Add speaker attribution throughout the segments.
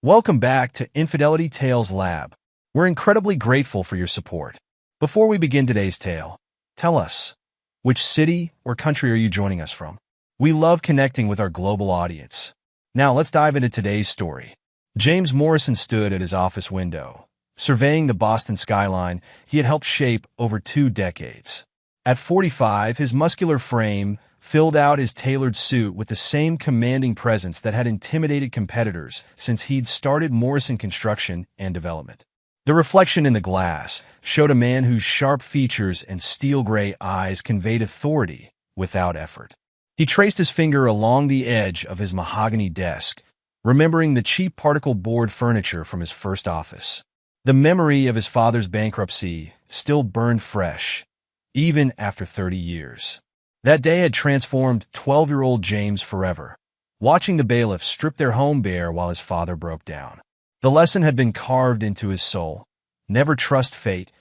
Speaker 1: Welcome back to Infidelity Tales Lab. We're incredibly grateful for your support. Before we begin today's tale, tell us, which city or country are you joining us from? We love connecting with our global audience. Now let's dive into today's story. James Morrison stood at his office window, surveying the Boston skyline he had helped shape over 2 decades. At 45, his muscular frame filled out his tailored suit with the same commanding presence that had intimidated competitors since he'd started Morrison Construction and Development. The reflection in the glass showed a man whose sharp features and steel-gray eyes conveyed authority without effort. He traced his finger along the edge of his mahogany desk, remembering the cheap particle board furniture from his first office. The memory of his father's bankruptcy still burned fresh, even after 30 years. That day had transformed 12-year-old James forever, watching the bailiffs strip their home bare while his father broke down. The lesson had been carved into his soul. Never trust fate,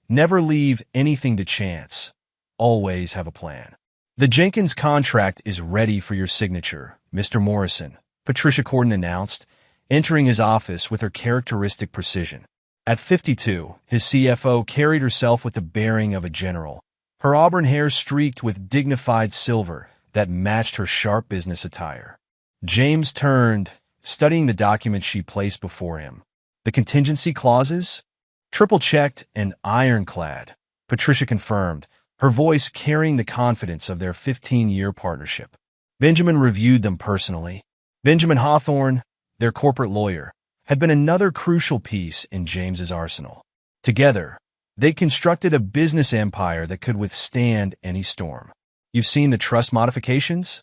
Speaker 1: never leave anything to chance, always have a plan. The Jenkins contract is ready for your signature, Mr. Morrison, Patricia Corden announced, entering his office with her characteristic precision. At 52, his CFO carried herself with the bearing of a general, her auburn hair streaked with dignified silver that matched her sharp business attire. James turned, studying the document she placed before him. The contingency clauses? Triple-checked and ironclad, Patricia confirmed, her voice carrying the confidence of their 15-year partnership. Benjamin reviewed them personally. Benjamin Hawthorne, their corporate lawyer, had been another crucial piece in James's arsenal. Together, they constructed a business empire that could withstand any storm. You've seen the trust modifications?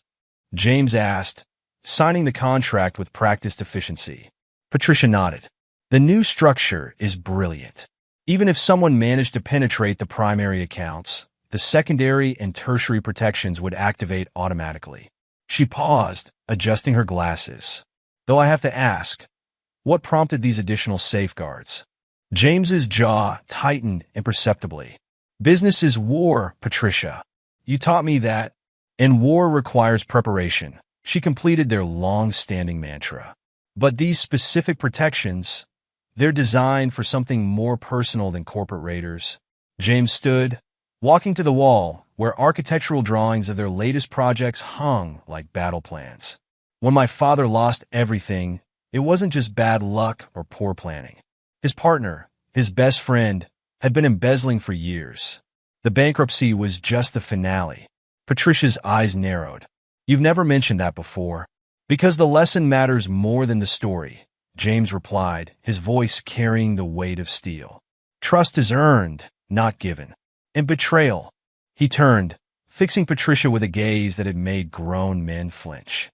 Speaker 1: James asked, signing the contract with practiced efficiency. Patricia nodded. The new structure is brilliant. Even if someone managed to penetrate the primary accounts, the secondary and tertiary protections would activate automatically. She paused, adjusting her glasses. Though I have to ask, what prompted these additional safeguards? James's jaw tightened imperceptibly. Business is war, Patricia. You taught me that. And war requires preparation. She completed their long-standing mantra. But these specific protections, they're designed for something more personal than corporate raiders. James stood, walking to the wall, where architectural drawings of their latest projects hung like battle plans. When my father lost everything, it wasn't just bad luck or poor planning. His partner, his best friend, had been embezzling for years. The bankruptcy was just the finale. Patricia's eyes narrowed. You've never mentioned that before. Because the lesson matters more than the story, James replied, his voice carrying the weight of steel. Trust is earned, not given. And betrayal. He turned, fixing Patricia with a gaze that had made grown men flinch.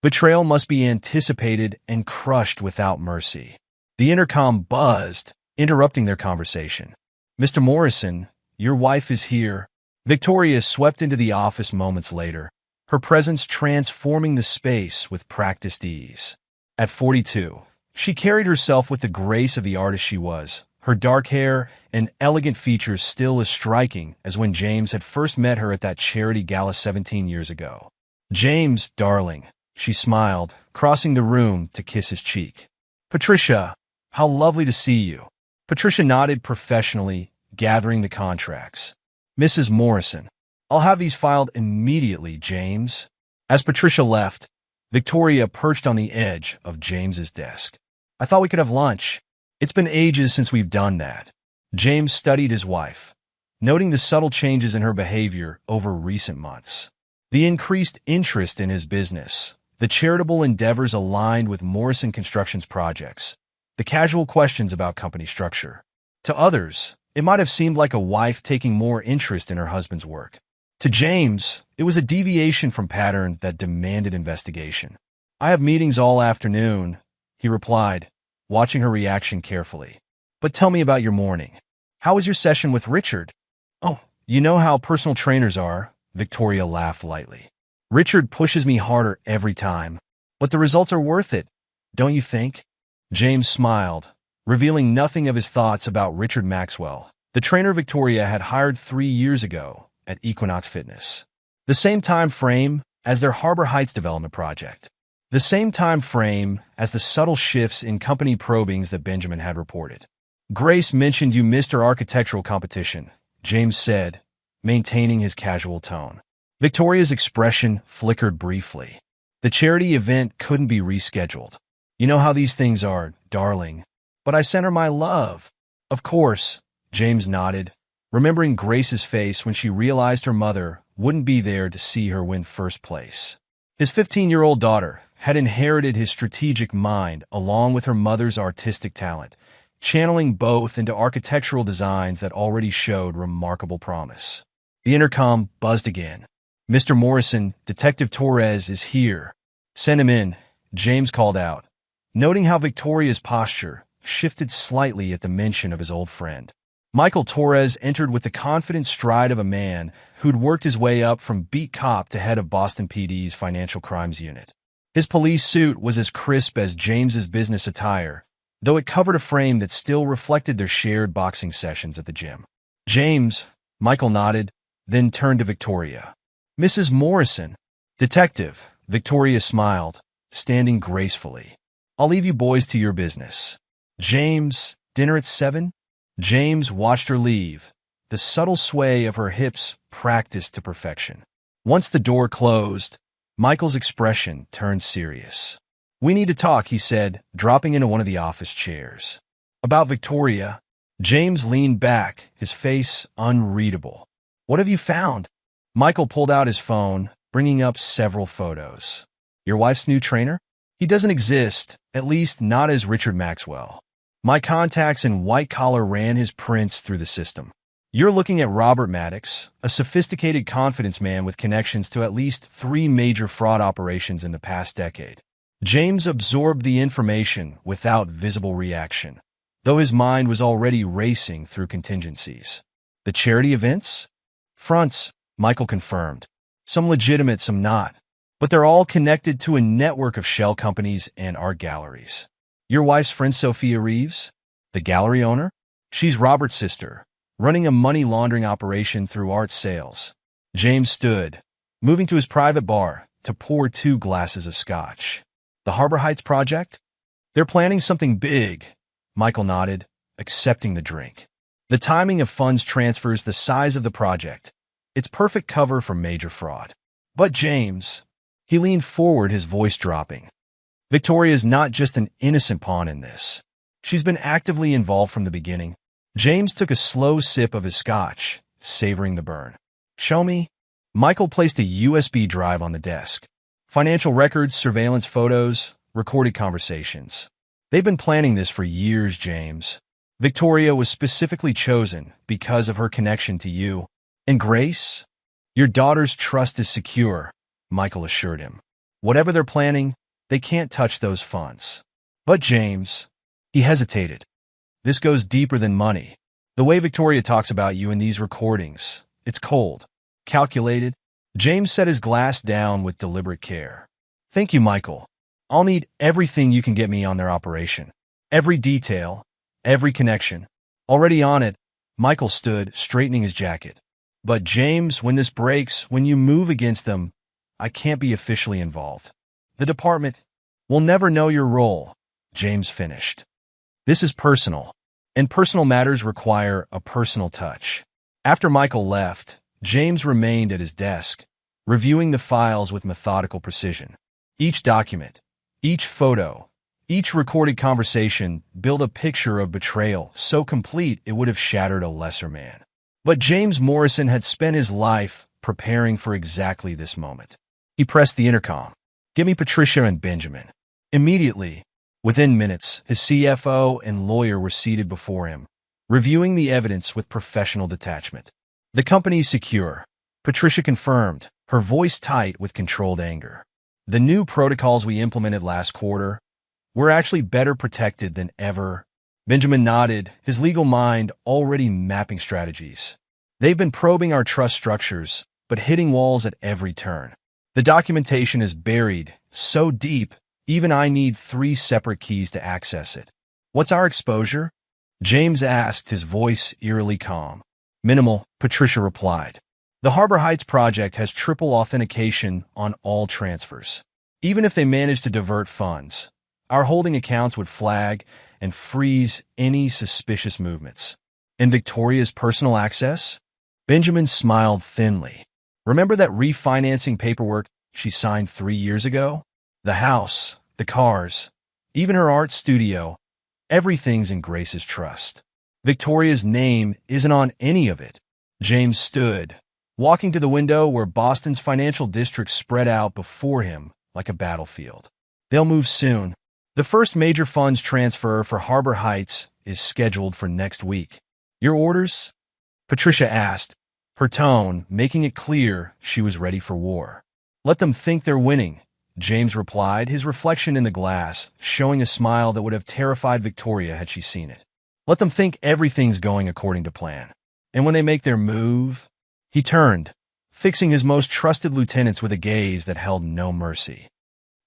Speaker 1: Betrayal must be anticipated and crushed without mercy. The intercom buzzed, interrupting their conversation. Mr. Morrison, your wife is here. Victoria swept into the office moments later, her presence transforming the space with practiced ease. At 42, she carried herself with the grace of the artist she was, her dark hair and elegant features still as striking as when James had first met her at that charity gala 17 years ago. James, darling, she smiled, crossing the room to kiss his cheek. Patricia, how lovely to see you. Patricia nodded professionally, gathering the contracts. Mrs. Morrison, I'll have these filed immediately, James. As Patricia left, Victoria perched on the edge of James's desk. I thought we could have lunch. It's been ages since we've done that. James studied his wife, noting the subtle changes in her behavior over recent months. The increased interest in his business, the charitable endeavors aligned with Morrison Construction's projects, the casual questions about company structure. To others, it might have seemed like a wife taking more interest in her husband's work. To James, it was a deviation from pattern that demanded investigation. I have meetings all afternoon, he replied, watching her reaction carefully. But tell me about your morning. How was your session with Richard? Oh, you know how personal trainers are, Victoria laughed lightly. Richard pushes me harder every time, but the results are worth it, don't you think? James smiled, revealing nothing of his thoughts about Richard Maxwell, the trainer Victoria had hired 3 years ago at Equinox Fitness. The same time frame as their Harbor Heights development project. The same time frame as the subtle shifts in company probings that Benjamin had reported. Grace mentioned you missed her architectural competition, James said, maintaining his casual tone. Victoria's expression flickered briefly. The charity event couldn't be rescheduled. You know how these things are, darling. But I sent her my love. Of course, James nodded, remembering Grace's face when she realized her mother wouldn't be there to see her win first place. His 15-year-old daughter had inherited his strategic mind along with her mother's artistic talent, channeling both into architectural designs that already showed remarkable promise. The intercom buzzed again. Mr. Morrison, Detective Torres is here. Send him in, James called out, noting how Victoria's posture shifted slightly at the mention of his old friend. Michael Torres entered with the confident stride of a man who'd worked his way up from beat cop to head of Boston PD's financial crimes unit. His police suit was as crisp as James's business attire, though it covered a frame that still reflected their shared boxing sessions at the gym. James, Michael nodded, then turned to Victoria. Mrs. Morrison. Detective, Victoria smiled, standing gracefully. I'll leave you boys to your business. James, dinner at 7? James watched her leave, the subtle sway of her hips practiced to perfection. Once the door closed, Michael's expression turned serious. We need to talk, he said, dropping into one of the office chairs. About Victoria, James leaned back, his face unreadable. What have you found? Michael pulled out his phone, bringing up several photos. Your wife's new trainer? He doesn't exist, at least not as Richard Maxwell. My contacts in white collar ran his prints through the system. You're looking at Robert Maddox, a sophisticated confidence man with connections to at least 3 major fraud operations in the past decade. James absorbed the information without visible reaction, though his mind was already racing through contingencies. The charity events? Fronts, Michael confirmed. Some legitimate, some not. But they're all connected to a network of shell companies and art galleries. Your wife's friend Sophia Reeves? The gallery owner? She's Robert's sister, running a money laundering operation through art sales. James stood, moving to his private bar to pour 2 glasses of scotch. The Harbor Heights project? They're planning something big, Michael nodded, accepting the drink. The timing of funds transfers the size of the project. It's perfect cover for major fraud. But James, he leaned forward, his voice dropping. Victoria's not just an innocent pawn in this. She's been actively involved from the beginning. James took a slow sip of his scotch, savoring the burn. Show me. Michael placed a USB drive on the desk. Financial records, surveillance photos, recorded conversations. They've been planning this for years, James. Victoria was specifically chosen because of her connection to you. And Grace? Your daughter's trust is secure, Michael assured him. Whatever they're planning, they can't touch those funds. But James, he hesitated. This goes deeper than money. The way Victoria talks about you in these recordings, it's cold, calculated. James set his glass down with deliberate care. Thank you, Michael. I'll need everything you can get me on their operation. Every detail, every connection. Already on it, Michael stood, straightening his jacket. But James, when this breaks, when you move against them, I can't be officially involved. The department will never know your role, James finished. This is personal, and personal matters require a personal touch. After Michael left, James remained at his desk, reviewing the files with methodical precision. Each document, each photo, each recorded conversation built a picture of betrayal so complete it would have shattered a lesser man. But James Morrison had spent his life preparing for exactly this moment. He pressed the intercom. Give me Patricia and Benjamin. Immediately, within minutes, his CFO and lawyer were seated before him, reviewing the evidence with professional detachment. The company's secure, Patricia confirmed, her voice tight with controlled anger. The new protocols we implemented last quarter were actually better protected than ever. Benjamin nodded, his legal mind already mapping strategies. They've been probing our trust structures, but hitting walls at every turn. The documentation is buried so deep, even I need 3 separate keys to access it. What's our exposure? James asked, his voice eerily calm. Minimal, Patricia replied. The Harbor Heights project has triple authentication on all transfers. Even if they managed to divert funds, our holding accounts would flag and freeze any suspicious movements. And Victoria's personal access? Benjamin smiled thinly. Remember that refinancing paperwork she signed 3 years ago? The house, the cars, even her art studio, everything's in Grace's trust. Victoria's name isn't on any of it. James stood, walking to the window where Boston's financial district spread out before him like a battlefield. They'll move soon. The first major funds transfer for Harbor Heights is scheduled for next week. Your orders? Patricia asked, her tone making it clear she was ready for war. Let them think they're winning, James replied, his reflection in the glass showing a smile that would have terrified Victoria had she seen it. Let them think everything's going according to plan. And when they make their move... He turned, fixing his most trusted lieutenants with a gaze that held no mercy.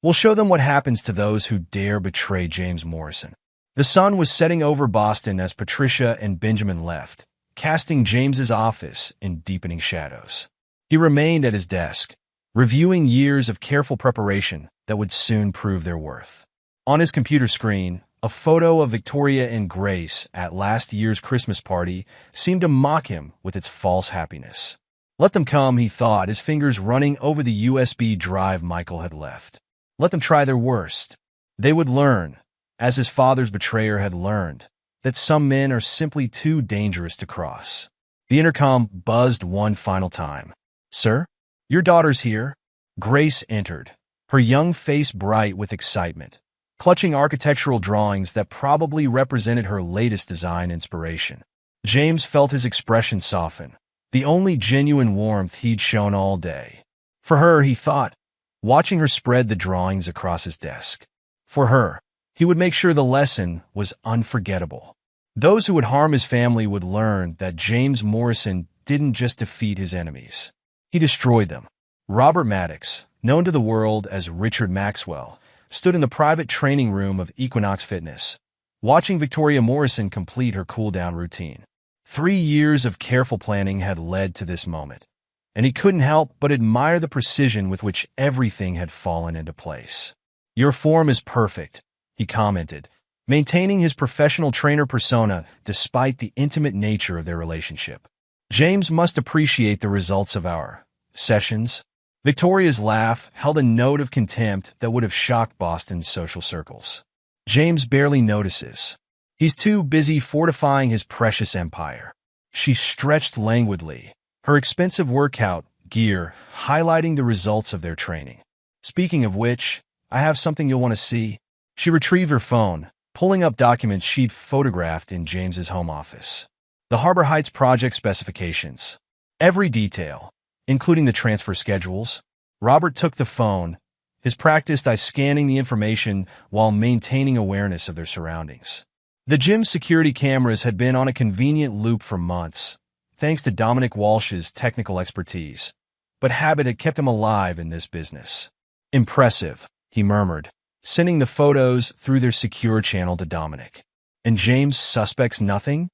Speaker 1: We'll show them what happens to those who dare betray James Morrison. The sun was setting over Boston as Patricia and Benjamin left, casting James's office in deepening shadows. He remained at his desk, reviewing years of careful preparation that would soon prove their worth. On his computer screen, a photo of Victoria and Grace at last year's Christmas party seemed to mock him with its false happiness. Let them come, he thought, his fingers running over the USB drive Michael had left. Let them try their worst. They would learn, as his father's betrayer had learned, that some men are simply too dangerous to cross. The intercom buzzed one final time. Sir, your daughter's here. Grace entered, her young face bright with excitement, clutching architectural drawings that probably represented her latest design inspiration. James felt his expression soften, the only genuine warmth he'd shown all day. For her, he thought, watching her spread the drawings across his desk. For her, he would make sure the lesson was unforgettable. Those who would harm his family would learn that James Morrison didn't just defeat his enemies. He destroyed them. Robert Maddox, known to the world as Richard Maxwell, stood in the private training room of Equinox Fitness, watching Victoria Morrison complete her cool-down routine. 3 years of careful planning had led to this moment, and he couldn't help but admire the precision with which everything had fallen into place. Your form is perfect, he commented, maintaining his professional trainer persona despite the intimate nature of their relationship. James must appreciate the results of our sessions. Victoria's laugh held a note of contempt that would have shocked Boston's social circles. James barely notices. He's too busy fortifying his precious empire. She stretched languidly, her expensive workout gear highlighting the results of their training. Speaking of which, I have something you'll want to see. She retrieved her phone, pulling up documents she'd photographed in James's home office. The Harbor Heights project specifications. Every detail, including the transfer schedules. Robert took the phone, his practiced eye scanning the information while maintaining awareness of their surroundings. The gym's security cameras had been on a convenient loop for months, thanks to Dominic Walsh's technical expertise, but habit had kept him alive in this business. Impressive, he murmured, sending the photos through their secure channel to Dominic. And James suspects nothing?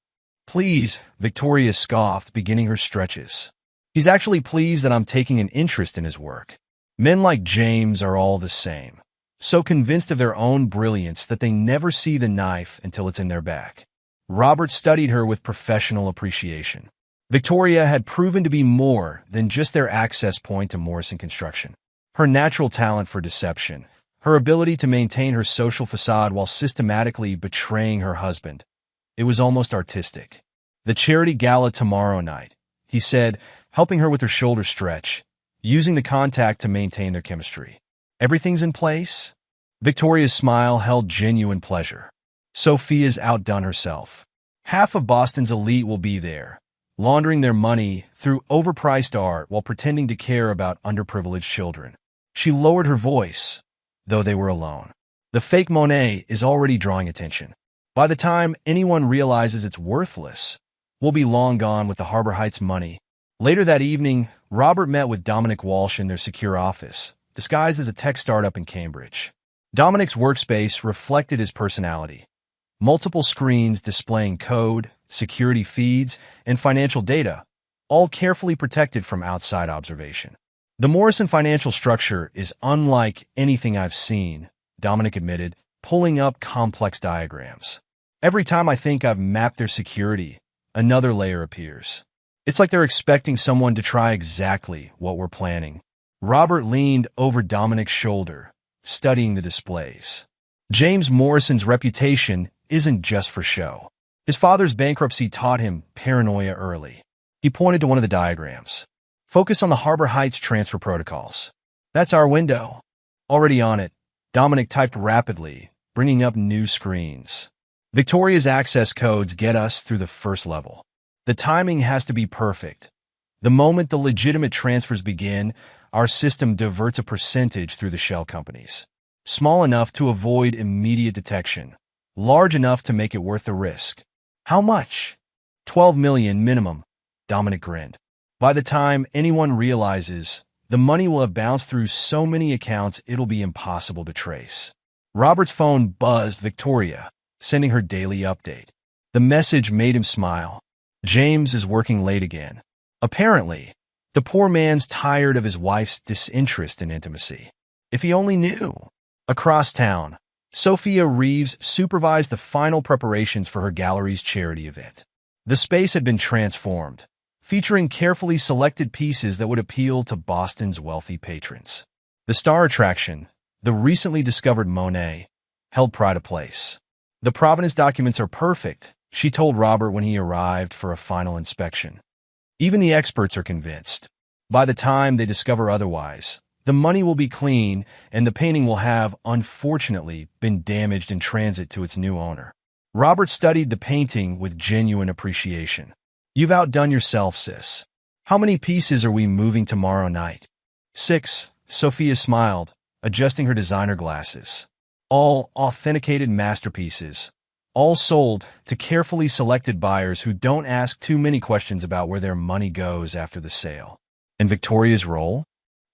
Speaker 1: Please, Victoria scoffed, beginning her stretches. He's actually pleased that I'm taking an interest in his work. Men like James are all the same, so convinced of their own brilliance that they never see the knife until it's in their back. Robert studied her with professional appreciation. Victoria had proven to be more than just their access point to Morrison Construction. Her natural talent for deception, her ability to maintain her social facade while systematically betraying her husband. It was almost artistic. The charity gala tomorrow night, he said, helping her with her shoulder stretch, using the contact to maintain their chemistry. Everything's in place? Victoria's smile held genuine pleasure. Sophia's outdone herself. Half of Boston's elite will be there, laundering their money through overpriced art while pretending to care about underprivileged children. She lowered her voice, though they were alone. The fake Monet is already drawing attention. By the time anyone realizes it's worthless, we'll be long gone with the Harbor Heights money. Later that evening, Robert met with Dominic Walsh in their secure office, disguised as a tech startup in Cambridge. Dominic's workspace reflected his personality. Multiple screens displaying code, security feeds, and financial data, all carefully protected from outside observation. The Morrison financial structure is unlike anything I've seen, Dominic admitted, pulling up complex diagrams. Every time I think I've mapped their security, another layer appears. It's like they're expecting someone to try exactly what we're planning. Robert leaned over Dominic's shoulder, studying the displays. James Morrison's reputation isn't just for show. His father's bankruptcy taught him paranoia early. He pointed to one of the diagrams. Focus on the Harbor Heights transfer protocols. That's our window. Already on it, Dominic typed rapidly, bringing up new screens. Victoria's access codes get us through the first level. The timing has to be perfect. The moment the legitimate transfers begin, our system diverts a percentage through the shell companies. Small enough to avoid immediate detection. Large enough to make it worth the risk. How much? 12 million minimum, Dominic grinned. By the time anyone realizes, the money will have bounced through so many accounts it'll be impossible to trace. Robert's phone buzzed Victoria, sending her daily update. The message made him smile. James is working late again. Apparently, the poor man's tired of his wife's disinterest in intimacy. If he only knew. Across town, Sophia Reeves supervised the final preparations for her gallery's charity event. The space had been transformed, featuring carefully selected pieces that would appeal to Boston's wealthy patrons. The star attraction, the recently discovered Monet, held pride of place. The provenance documents are perfect, she told Robert when he arrived for a final inspection. Even the experts are convinced. By the time they discover otherwise, the money will be clean and the painting will have, unfortunately, been damaged in transit to its new owner. Robert studied the painting with genuine appreciation. You've outdone yourself, sis. How many pieces are we moving tomorrow night? 6, Sophia smiled, adjusting her designer glasses. All authenticated masterpieces. All sold to carefully selected buyers who don't ask too many questions about where their money goes after the sale. And Victoria's role?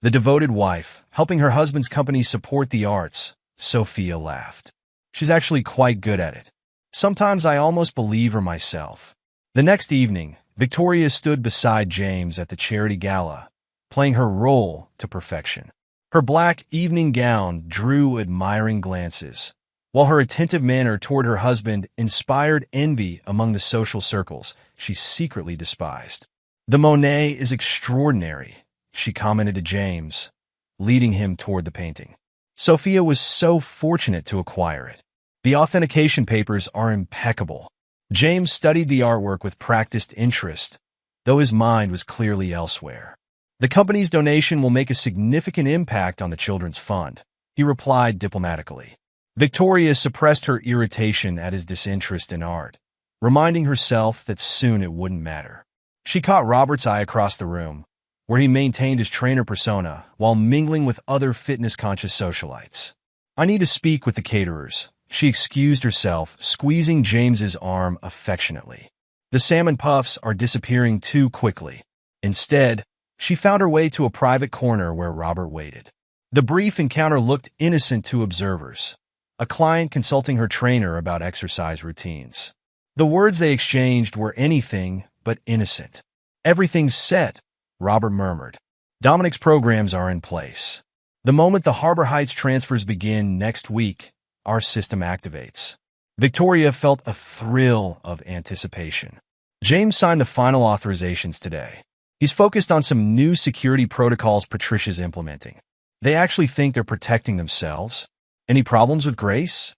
Speaker 1: The devoted wife, helping her husband's company support the arts, Sophia laughed. She's actually quite good at it. Sometimes I almost believe her myself. The next evening, Victoria stood beside James at the charity gala, playing her role to perfection. Her black evening gown drew admiring glances, while her attentive manner toward her husband inspired envy among the social circles she secretly despised. The Monet is extraordinary, she commented to James, leading him toward the painting. Sophia was so fortunate to acquire it. The authentication papers are impeccable. James studied the artwork with practiced interest, though his mind was clearly elsewhere. The company's donation will make a significant impact on the children's fund, he replied diplomatically. Victoria suppressed her irritation at his disinterest in art, reminding herself that soon it wouldn't matter. She caught Robert's eye across the room, where he maintained his trainer persona while mingling with other fitness-conscious socialites. I need to speak with the caterers. She excused herself, squeezing James's arm affectionately. The salmon puffs are disappearing too quickly. Instead, she found her way to a private corner where Robert waited. The brief encounter looked innocent to observers, a client consulting her trainer about exercise routines. The words they exchanged were anything but innocent. Everything's set, Robert murmured. Dominic's programs are in place. The moment the Harbor Heights transfers begin next week, our system activates. Victoria felt a thrill of anticipation. James signed the final authorizations today. He's focused on some new security protocols Patricia's implementing. They actually think they're protecting themselves. Any problems with Grace?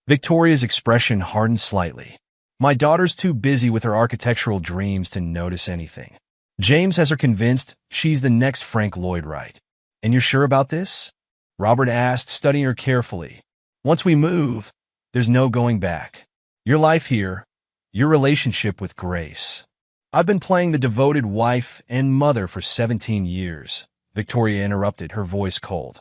Speaker 1: Victoria's expression hardened slightly. My daughter's too busy with her architectural dreams to notice anything. James has her convinced she's the next Frank Lloyd Wright. And you're sure about this? Robert asked, studying her carefully. Once we move, there's no going back. Your life here, your relationship with Grace. I've been playing the devoted wife and mother for 17 years, Victoria interrupted, her voice cold.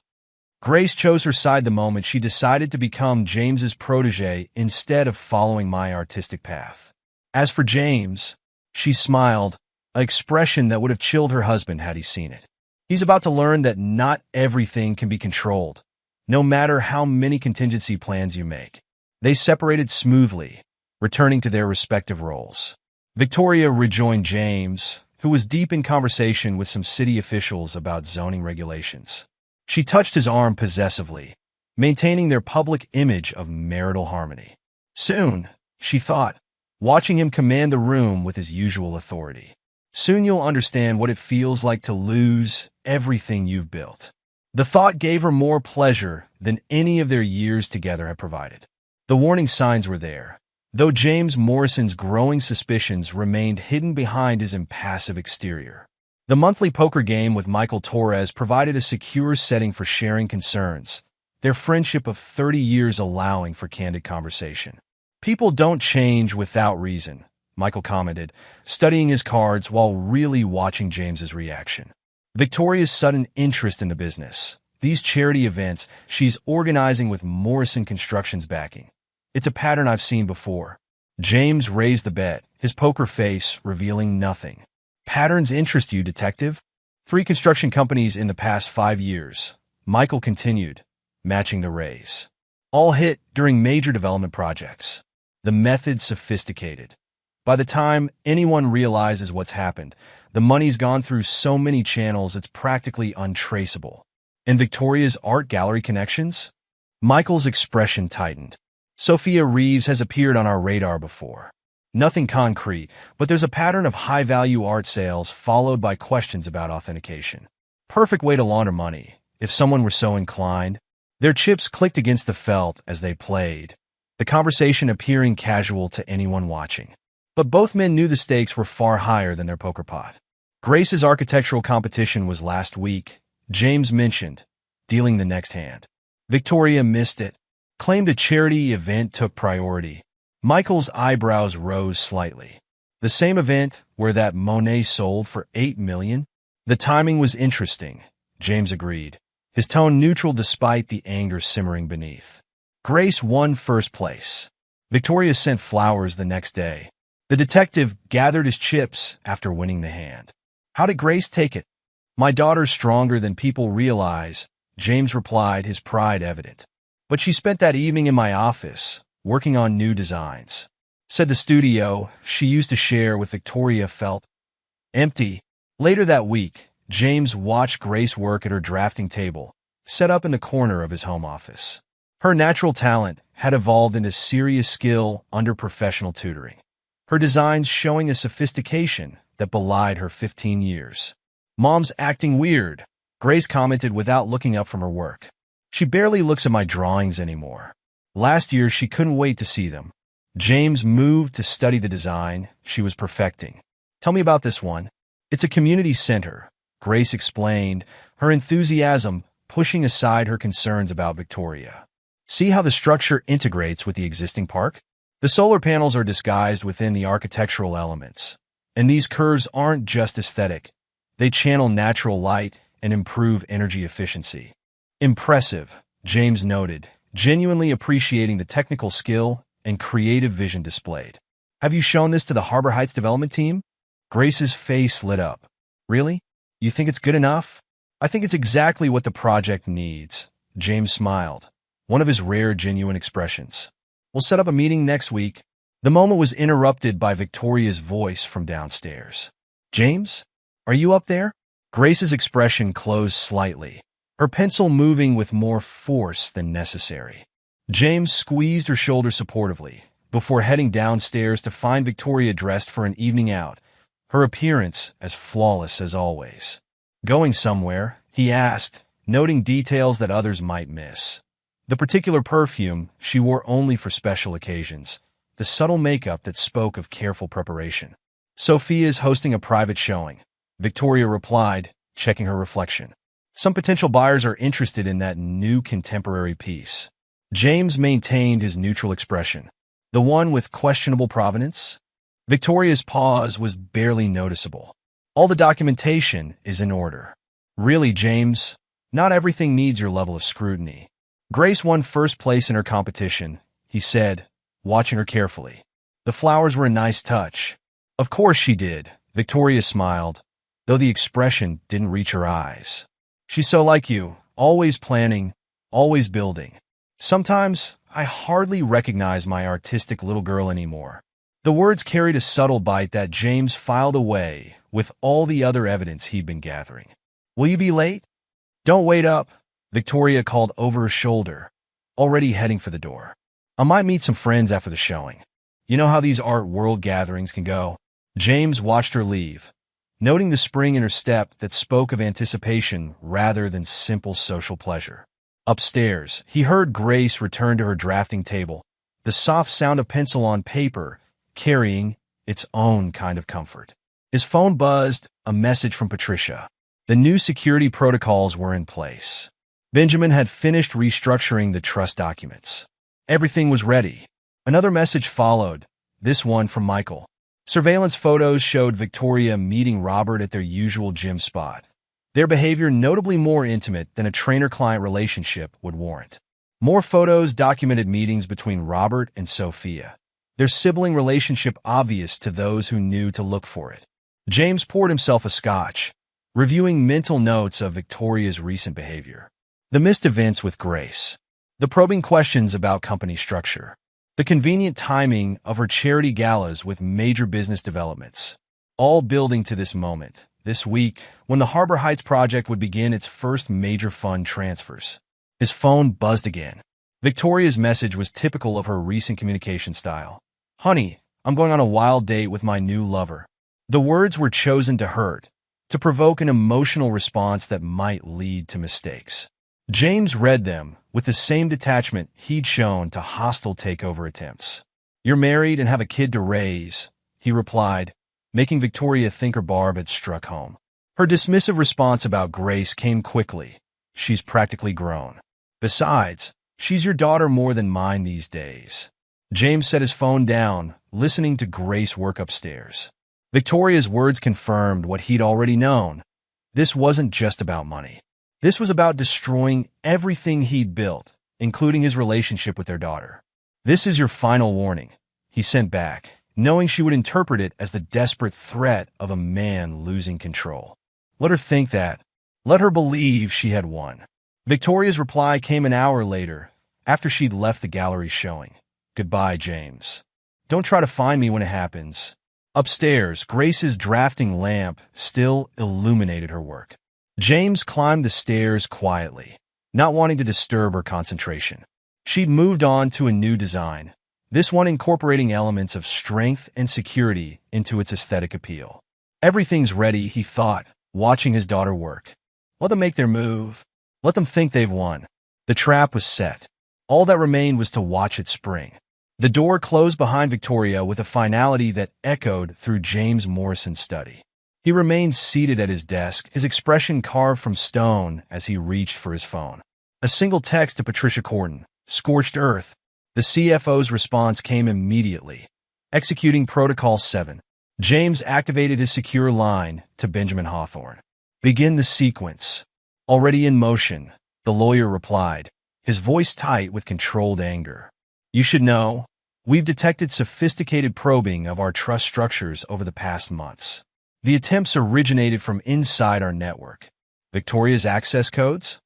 Speaker 1: Grace chose her side the moment she decided to become James's protege instead of following my artistic path. As for James, she smiled, an expression that would have chilled her husband had he seen it. He's about to learn that not everything can be controlled, no matter how many contingency plans you make. They separated smoothly, returning to their respective roles. Victoria rejoined James, who was deep in conversation with some city officials about zoning regulations. She touched his arm possessively, maintaining their public image of marital harmony. Soon, she thought, watching him command the room with his usual authority. Soon you'll understand what it feels like to lose everything you've built. The thought gave her more pleasure than any of their years together had provided. The warning signs were there, though James Morrison's growing suspicions remained hidden behind his impassive exterior. The monthly poker game with Michael Torres provided a secure setting for sharing concerns, their friendship of 30 years allowing for candid conversation. "People don't change without reason," Michael commented, studying his cards while really watching James's reaction. Victoria's sudden interest in the business, these charity events she's organizing with Morrison Construction's backing. It's a pattern I've seen before. James raised the bet, his poker face revealing nothing. "Patterns interest you, detective?" "3 construction companies in the past 5 years," Michael continued, matching the raise. "All hit during major development projects. The method's sophisticated. By the time anyone realizes what's happened, the money's gone through so many channels it's practically untraceable." "And Victoria's art gallery connections?" Michael's expression tightened. "Sophia Reeves has appeared on our radar before. Nothing concrete, but there's a pattern of high-value art sales followed by questions about authentication. Perfect way to launder money, if someone were so inclined." Their chips clicked against the felt as they played, the conversation appearing casual to anyone watching. But both men knew the stakes were far higher than their poker pot. Grace's architectural competition was last week, James mentioned, dealing the next hand. Victoria missed it, claimed a charity event took priority. Michael's eyebrows rose slightly. "The same event where that Monet sold for $8 million? The timing was interesting," James agreed, his tone neutral despite the anger simmering beneath. Grace won first place. Victoria sent flowers the next day. The detective gathered his chips after winning the hand. "How did Grace take it?" "My daughter's stronger than people realize," James replied, his pride evident. "But she spent that evening in my office, working on new designs." Said the studio she used to share with Victoria felt empty. Later that week, James watched Grace work at her drafting table, set up in the corner of his home office. Her natural talent had evolved into serious skill under professional tutoring, her designs showing a sophistication that belied her 15 years. "Mom's acting weird," Grace commented without looking up from her work. "She barely looks at my drawings anymore. Last year she couldn't wait to see them." James moved to study the design she was perfecting. "Tell me about this one." "It's a community center," Grace explained, her enthusiasm pushing aside her concerns about Victoria. "See how the structure integrates with the existing park? The solar panels are disguised within the architectural elements. And these curves aren't just aesthetic. They channel natural light and improve energy efficiency." "Impressive," James noted, genuinely appreciating the technical skill and creative vision displayed. "Have you shown this to the Harbor Heights development team?" Grace's face lit up. "Really? You think it's good enough?" "I think it's exactly what the project needs," James smiled, one of his rare genuine expressions. "We'll set up a meeting next week." The moment was interrupted by Victoria's voice from downstairs. "James? Are you up there?" Grace's expression closed slightly, her pencil moving with more force than necessary. James squeezed her shoulder supportively, before heading downstairs to find Victoria dressed for an evening out, her appearance as flawless as always. "Going somewhere?" he asked, noting details that others might miss. The particular perfume she wore only for special occasions, the subtle makeup that spoke of careful preparation. "Sophia's hosting a private showing," Victoria replied, checking her reflection. "Some potential buyers are interested in that new contemporary piece." James maintained his neutral expression. "The one with questionable provenance?" Victoria's pause was barely noticeable. "All the documentation is in order." "Really, James? Not everything needs your level of scrutiny." "Grace won first place in her competition," he said, watching her carefully. "The flowers were a nice touch." "Of course she did," Victoria smiled, though the expression didn't reach her eyes. "She's so like you, always planning, always building. Sometimes I hardly recognize my artistic little girl anymore." The words carried a subtle bite that James filed away with all the other evidence he'd been gathering. "Will you be late?" "Don't wait up," Victoria called over her shoulder, already heading for the door. "I might meet some friends after the showing. You know how these art world gatherings can go." James watched her leave, noting the spring in her step that spoke of anticipation rather than simple social pleasure. Upstairs, he heard Grace return to her drafting table, the soft sound of pencil on paper carrying its own kind of comfort. His phone buzzed, a message from Patricia. The new security protocols were in place. Benjamin had finished restructuring the trust documents. Everything was ready. Another message followed, this one from Michael. Surveillance photos showed Victoria meeting Robert at their usual gym spot, their behavior notably more intimate than a trainer-client relationship would warrant. More photos documented meetings between Robert and Sophia, their sibling relationship obvious to those who knew to look for it. James poured himself a scotch, reviewing mental notes of Victoria's recent behavior. The missed events with Grace, the probing questions about company structure, the convenient timing of her charity galas with major business developments, all building to this moment, this week, when the Harbor Heights project would begin its first major fund transfers. His phone buzzed again. Victoria's message was typical of her recent communication style. "Honey, I'm going on a wild date with my new lover." The words were chosen to hurt, to provoke an emotional response that might lead to mistakes. James read them with the same detachment he'd shown to hostile takeover attempts. "You're married and have a kid to raise," he replied, making Victoria think her barb had struck home. Her dismissive response about Grace came quickly. "She's practically grown. Besides, she's your daughter more than mine these days." James set his phone down, listening to Grace work upstairs. Victoria's words confirmed what he'd already known. This wasn't just about money. This was about destroying everything he'd built, including his relationship with their daughter. "This is your final warning," he sent back, knowing she would interpret it as the desperate threat of a man losing control. Let her think that. Let her believe she had won. Victoria's reply came an hour later, after she'd left the gallery showing. "Goodbye, James. Don't try to find me when it happens." Upstairs, Grace's drafting lamp still illuminated her work. James climbed the stairs quietly, not wanting to disturb her concentration. She'd moved on to a new design, this one incorporating elements of strength and security into its aesthetic appeal. Everything's ready, he thought, watching his daughter work. Let them make their move. Let them think they've won. The trap was set. All that remained was to watch it spring. The door closed behind Victoria with a finality that echoed through James Morrison's study. He remained seated at his desk, his expression carved from stone as he reached for his phone. A single text to Patricia Corton, "Scorched earth." The CFO's response came immediately. "Executing Protocol 7. James activated his secure line to Benjamin Hawthorne. "Begin the sequence." "Already in motion," the lawyer replied, his voice tight with controlled anger. "You should know, we've detected sophisticated probing of our trust structures over the past months. The attempts originated from inside our network. Victoria's access codes?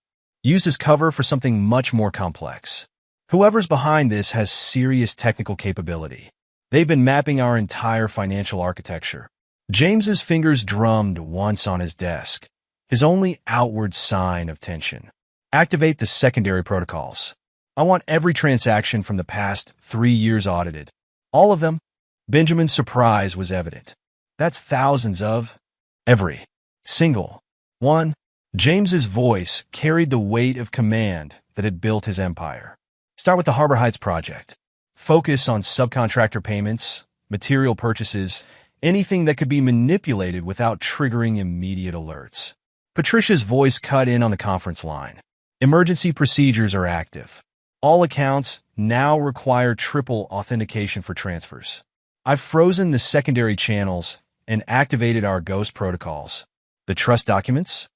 Speaker 1: Used as cover for something much more complex. Whoever's behind this has serious technical capability. They've been mapping our entire financial architecture." James's fingers drummed once on his desk, his only outward sign of tension. "Activate the secondary protocols. I want every transaction from the past 3 years audited. All of them." Benjamin's surprise was evident. "That's thousands of..." "Every single one." James's voice carried the weight of command that had built his empire. "Start with the Harbor Heights project. Focus on subcontractor payments, material purchases, anything that could be manipulated without triggering immediate alerts." Patricia's voice cut in on the conference line. "Emergency procedures are active. All accounts now require triple authentication for transfers. I've frozen the secondary channels and activated our ghost protocols." "The trust documents?"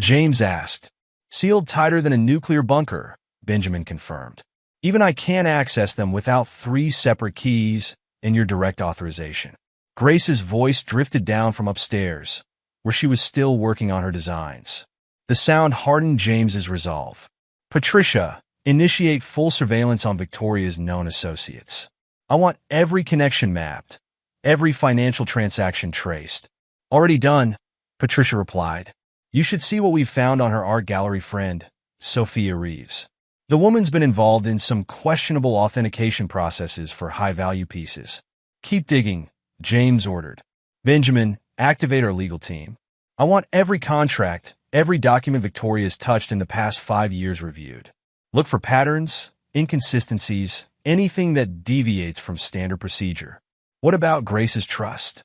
Speaker 1: James asked. "Sealed tighter than a nuclear bunker," Benjamin confirmed. "Even I can't access them without 3 separate keys and your direct authorization." Grace's voice drifted down from upstairs, where she was still working on her designs. The sound hardened James's resolve. "Patricia, initiate full surveillance on Victoria's known associates. I want every connection mapped, every financial transaction traced. Already done, Patricia replied. You should see what we've found on her art gallery friend, Sophia Reeves. The woman's been involved in some questionable authentication processes for high-value pieces. Keep digging, James ordered. Benjamin, activate our legal team. I want every contract, every document Victoria's touched in the past 5 years reviewed. Look for patterns, inconsistencies, anything that deviates from standard procedure. What about Grace's trust?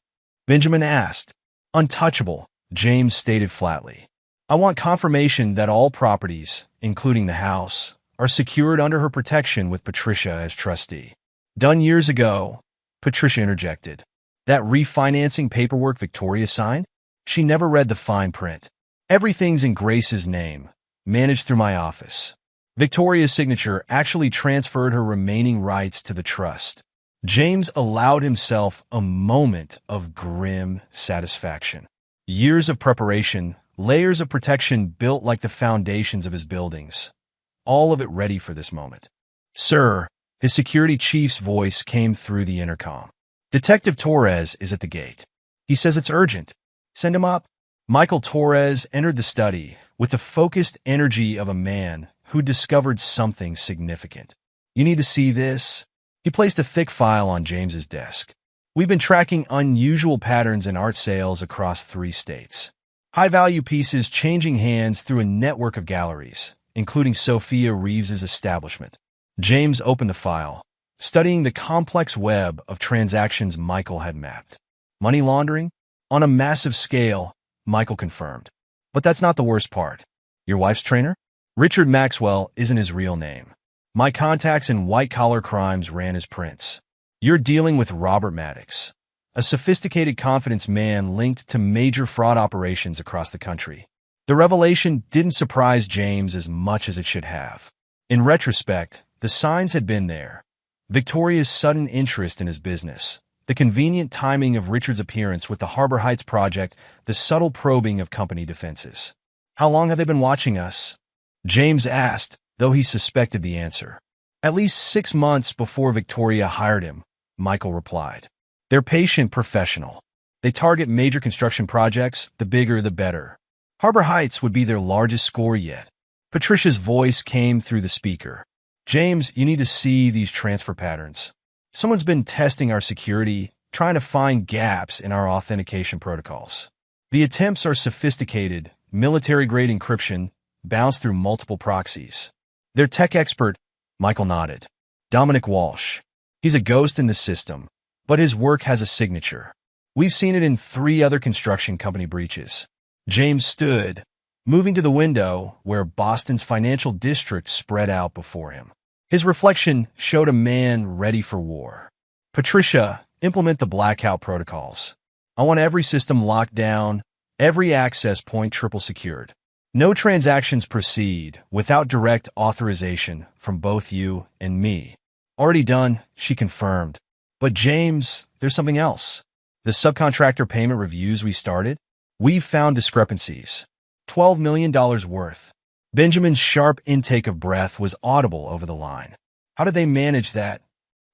Speaker 1: Benjamin asked. Untouchable, James stated flatly. I want confirmation that all properties, including the house, are secured under her protection with Patricia as trustee. Done years ago, Patricia interjected. That refinancing paperwork Victoria signed? She never read the fine print. Everything's in Grace's name, managed through my office. Victoria's signature actually transferred her remaining rights to the trust. James allowed himself a moment of grim satisfaction. Years of preparation, layers of protection built like the foundations of his buildings. All of it ready for this moment. Sir, his security chief's voice came through the intercom. Detective Torres is at the gate. He says it's urgent. Send him up. Michael Torres entered the study with the focused energy of a man who discovered something significant. You need to see this. He placed a thick file on James's desk. We've been tracking unusual patterns in art sales across 3 states. High-value pieces changing hands through a network of galleries, including Sophia Reeves's establishment. James opened the file, studying the complex web of transactions Michael had mapped. Money laundering? On a massive scale, Michael confirmed. But that's not the worst part. Your wife's trainer? Richard Maxwell isn't his real name. My contacts in white-collar crimes ran his prints. You're dealing with Robert Maddox, a sophisticated confidence man linked to major fraud operations across the country. The revelation didn't surprise James as much as it should have. In retrospect, the signs had been there. Victoria's sudden interest in his business, the convenient timing of Richard's appearance with the Harbor Heights project, the subtle probing of company defenses. How long have they been watching us? James asked, though he suspected the answer. At least 6 months before Victoria hired him, Michael replied. They're patient professional. They target major construction projects, the bigger the better. Harbor Heights would be their largest score yet. Patricia's voice came through the speaker. James, you need to see these transfer patterns. Someone's been testing our security, trying to find gaps in our authentication protocols. The attempts are sophisticated, military-grade encryption, bounced through multiple proxies. Their tech expert, Michael nodded. Dominic Walsh. He's a ghost in the system, but his work has a signature. We've seen it in 3 other construction company breaches. James stood, moving to the window where Boston's financial district spread out before him. His reflection showed a man ready for war. Patricia, implement the blackout protocols. I want every system locked down, every access point triple secured. No transactions proceed without direct authorization from both you and me. Already done, she confirmed. But James, there's something else. The subcontractor payment reviews we started, we've found discrepancies. $12 million worth. Benjamin's sharp intake of breath was audible over the line. How did they manage that?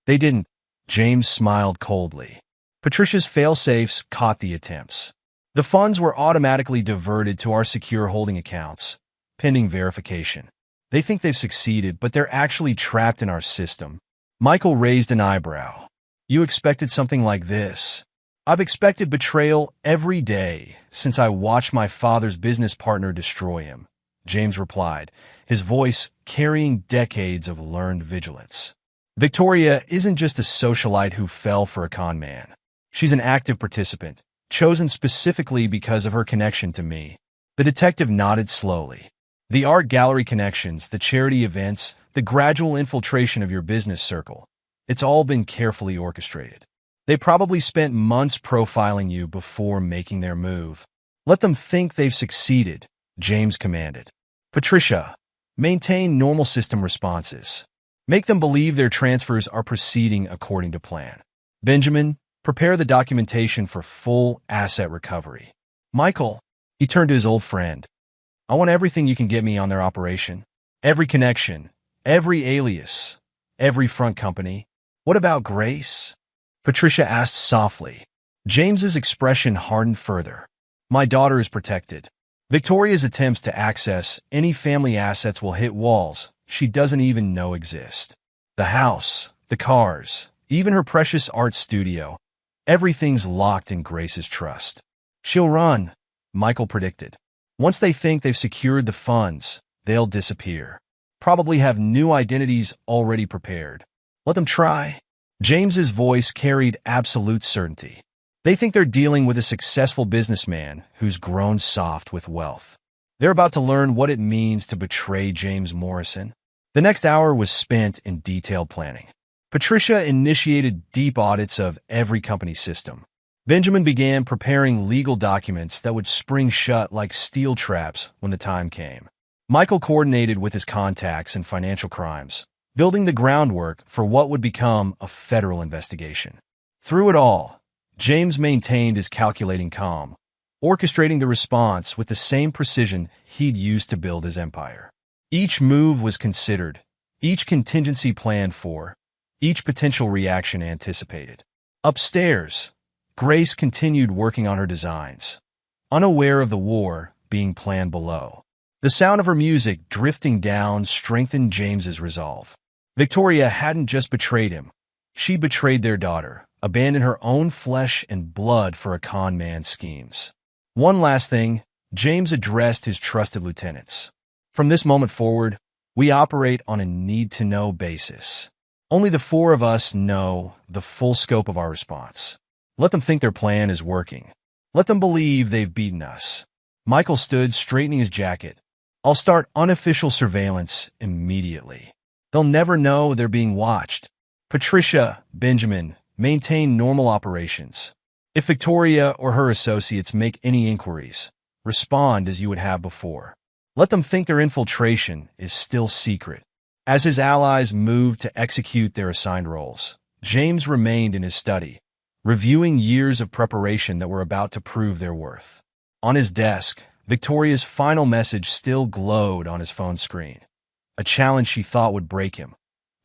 Speaker 1: They didn't. James smiled coldly. Patricia's fail-safes caught the attempts. The funds were automatically diverted to our secure holding accounts, pending verification. They think they've succeeded, but they're actually trapped in our system. Michael raised an eyebrow. You expected something like this? I've expected betrayal every day since I watched my father's business partner destroy him, James replied, his voice carrying decades of learned vigilance. Victoria isn't just a socialite who fell for a con man. She's an active participant, chosen specifically because of her connection to me. The detective nodded slowly. The art gallery connections, the charity events, the gradual infiltration of your business circle, it's all been carefully orchestrated. They probably spent months profiling you before making their move. Let them think they've succeeded, James commanded. Patricia, maintain normal system responses. Make them believe their transfers are proceeding according to plan. Benjamin, prepare the documentation for full asset recovery. Michael, he turned to his old friend. I want everything you can get me on their operation. Every connection, every alias, every front company. What about Grace? Patricia asked softly. James's expression hardened further. My daughter is protected. Victoria's attempts to access any family assets will hit walls she doesn't even know exist. The house, the cars, even her precious art studio, everything's locked in Grace's trust. She'll run, Michael predicted. Once they think they've secured the funds, they'll disappear. Probably have new identities already prepared. Let them try. James's voice carried absolute certainty. They think they're dealing with a successful businessman who's grown soft with wealth. They're about to learn what it means to betray James Morrison. The next hour was spent in detailed planning. Patricia initiated deep audits of every company's system. Benjamin began preparing legal documents that would spring shut like steel traps when the time came. Michael coordinated with his contacts in financial crimes, building the groundwork for what would become a federal investigation. Through it all, James maintained his calculating calm, orchestrating the response with the same precision he'd used to build his empire. Each move was considered, each contingency planned for, each potential reaction anticipated. Upstairs, Grace continued working on her designs, unaware of the war being planned below. The sound of her music drifting down strengthened James's resolve. Victoria hadn't just betrayed him. She betrayed their daughter, abandoned her own flesh and blood for a con man's schemes. One last thing, James addressed his trusted lieutenants. From this moment forward, we operate on a need-to-know basis. Only the four of us know the full scope of our response. Let them think their plan is working. Let them believe they've beaten us. Michael stood, straightening his jacket. I'll start unofficial surveillance immediately. They'll never know they're being watched. Patricia, Benjamin, maintain normal operations. If Victoria or her associates make any inquiries, respond as you would have before. Let them think their infiltration is still secret. As his allies moved to execute their assigned roles, James remained in his study, reviewing years of preparation that were about to prove their worth. On his desk, Victoria's final message still glowed on his phone screen, a challenge she thought would break him,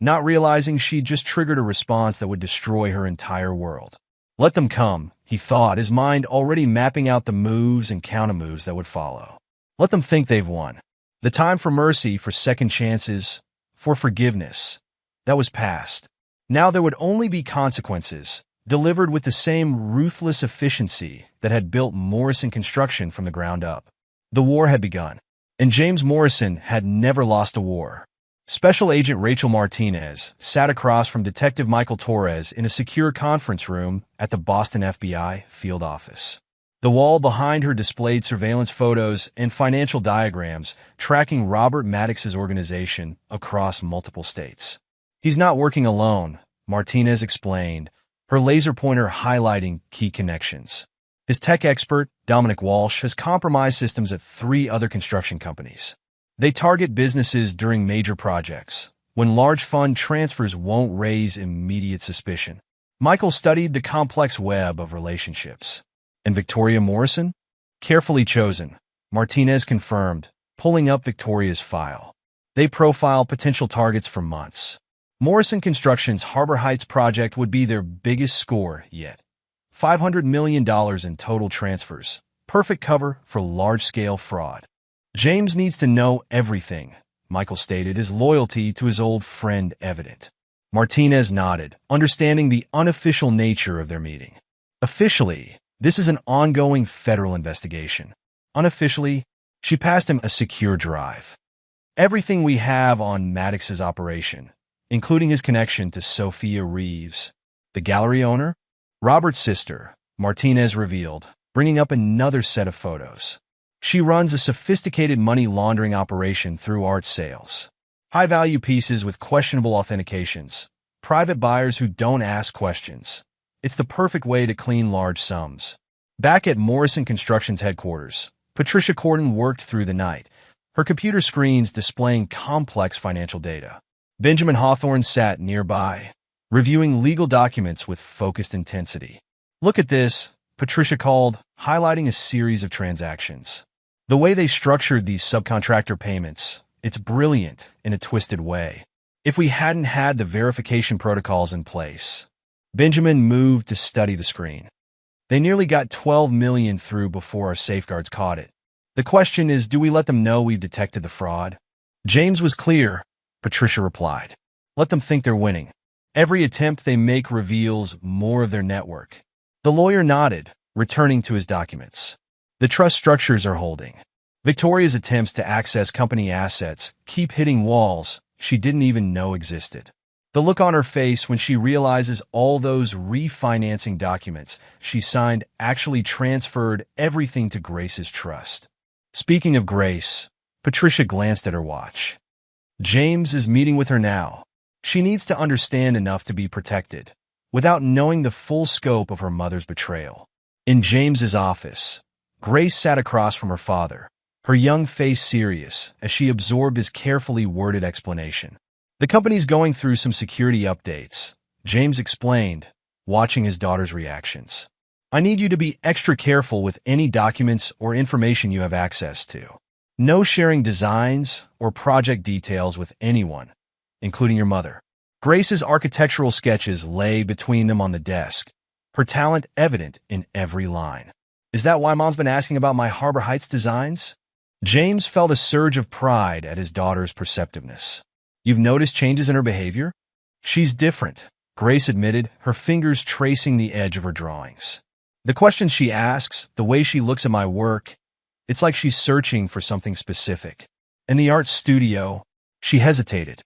Speaker 1: not realizing she'd just triggered a response that would destroy her entire world. Let them come, he thought, his mind already mapping out the moves and countermoves that would follow. Let them think they've won. The time for mercy, for second chances, for forgiveness, that was past. Now there would only be consequences, delivered with the same ruthless efficiency that had built Morrison Construction from the ground up. The war had begun, and James Morrison had never lost a war. Special Agent Rachel Martinez sat across from Detective Michael Torres in a secure conference room at the Boston FBI field office. The wall behind her displayed surveillance photos and financial diagrams tracking Robert Maddox's organization across multiple states. He's not working alone, Martinez explained, her laser pointer highlighting key connections. His tech expert, Dominic Walsh, has compromised systems at 3 other construction companies. They target businesses during major projects, when large fund transfers won't raise immediate suspicion. Michael studied the complex web of relationships. And Victoria Morrison? Carefully chosen, Martinez confirmed, pulling up Victoria's file. They profile potential targets for months. Morrison Construction's Harbor Heights project would be their biggest score yet. $500 million in total transfers. Perfect cover for large-scale fraud. James needs to know everything, Michael stated, his loyalty to his old friend evident. Martinez nodded, understanding the unofficial nature of their meeting. Officially, this is an ongoing federal investigation. Unofficially, she passed him a secure drive. Everything we have on Maddox's operation, including his connection to Sophia Reeves, the gallery owner, Robert's sister, Martinez revealed, bringing up another set of photos. She runs a sophisticated money laundering operation through art sales. High-value pieces with questionable authentications. Private buyers who don't ask questions. It's the perfect way to clean large sums. Back at Morrison Construction's headquarters, Patricia Corden worked through the night, her computer screens displaying complex financial data. Benjamin Hawthorne sat nearby, reviewing legal documents with focused intensity. Look at this, Patricia called, highlighting a series of transactions. The way they structured these subcontractor payments, it's brilliant in a twisted way. If we hadn't had the verification protocols in place, Benjamin moved to study the screen. They nearly got 12 million through before our safeguards caught it. The question is, do we let them know we've detected the fraud? James was clear, Patricia replied. Let them think they're winning. Every attempt they make reveals more of their network. The lawyer nodded, returning to his documents. The trust structures are holding. Victoria's attempts to access company assets keep hitting walls she didn't even know existed. The look on her face when she realizes all those refinancing documents she signed actually transferred everything to Grace's trust. Speaking of Grace, Patricia glanced at her watch. James is meeting with her now. She needs to understand enough to be protected, without knowing the full scope of her mother's betrayal. In James's office, Grace sat across from her father, her young face serious as she absorbed his carefully worded explanation. The company's going through some security updates, James explained, watching his daughter's reactions. I need you to be extra careful with any documents or information you have access to. No sharing designs or project details with anyone, including your mother. Grace's architectural sketches lay between them on the desk, her talent evident in every line. Is that why Mom's been asking about my Harbor Heights designs? James felt a surge of pride at his daughter's perceptiveness. You've noticed changes in her behavior? She's different, Grace admitted, her fingers tracing the edge of her drawings. The questions she asks, the way she looks at my work, it's like she's searching for something specific. In the art studio, she hesitated.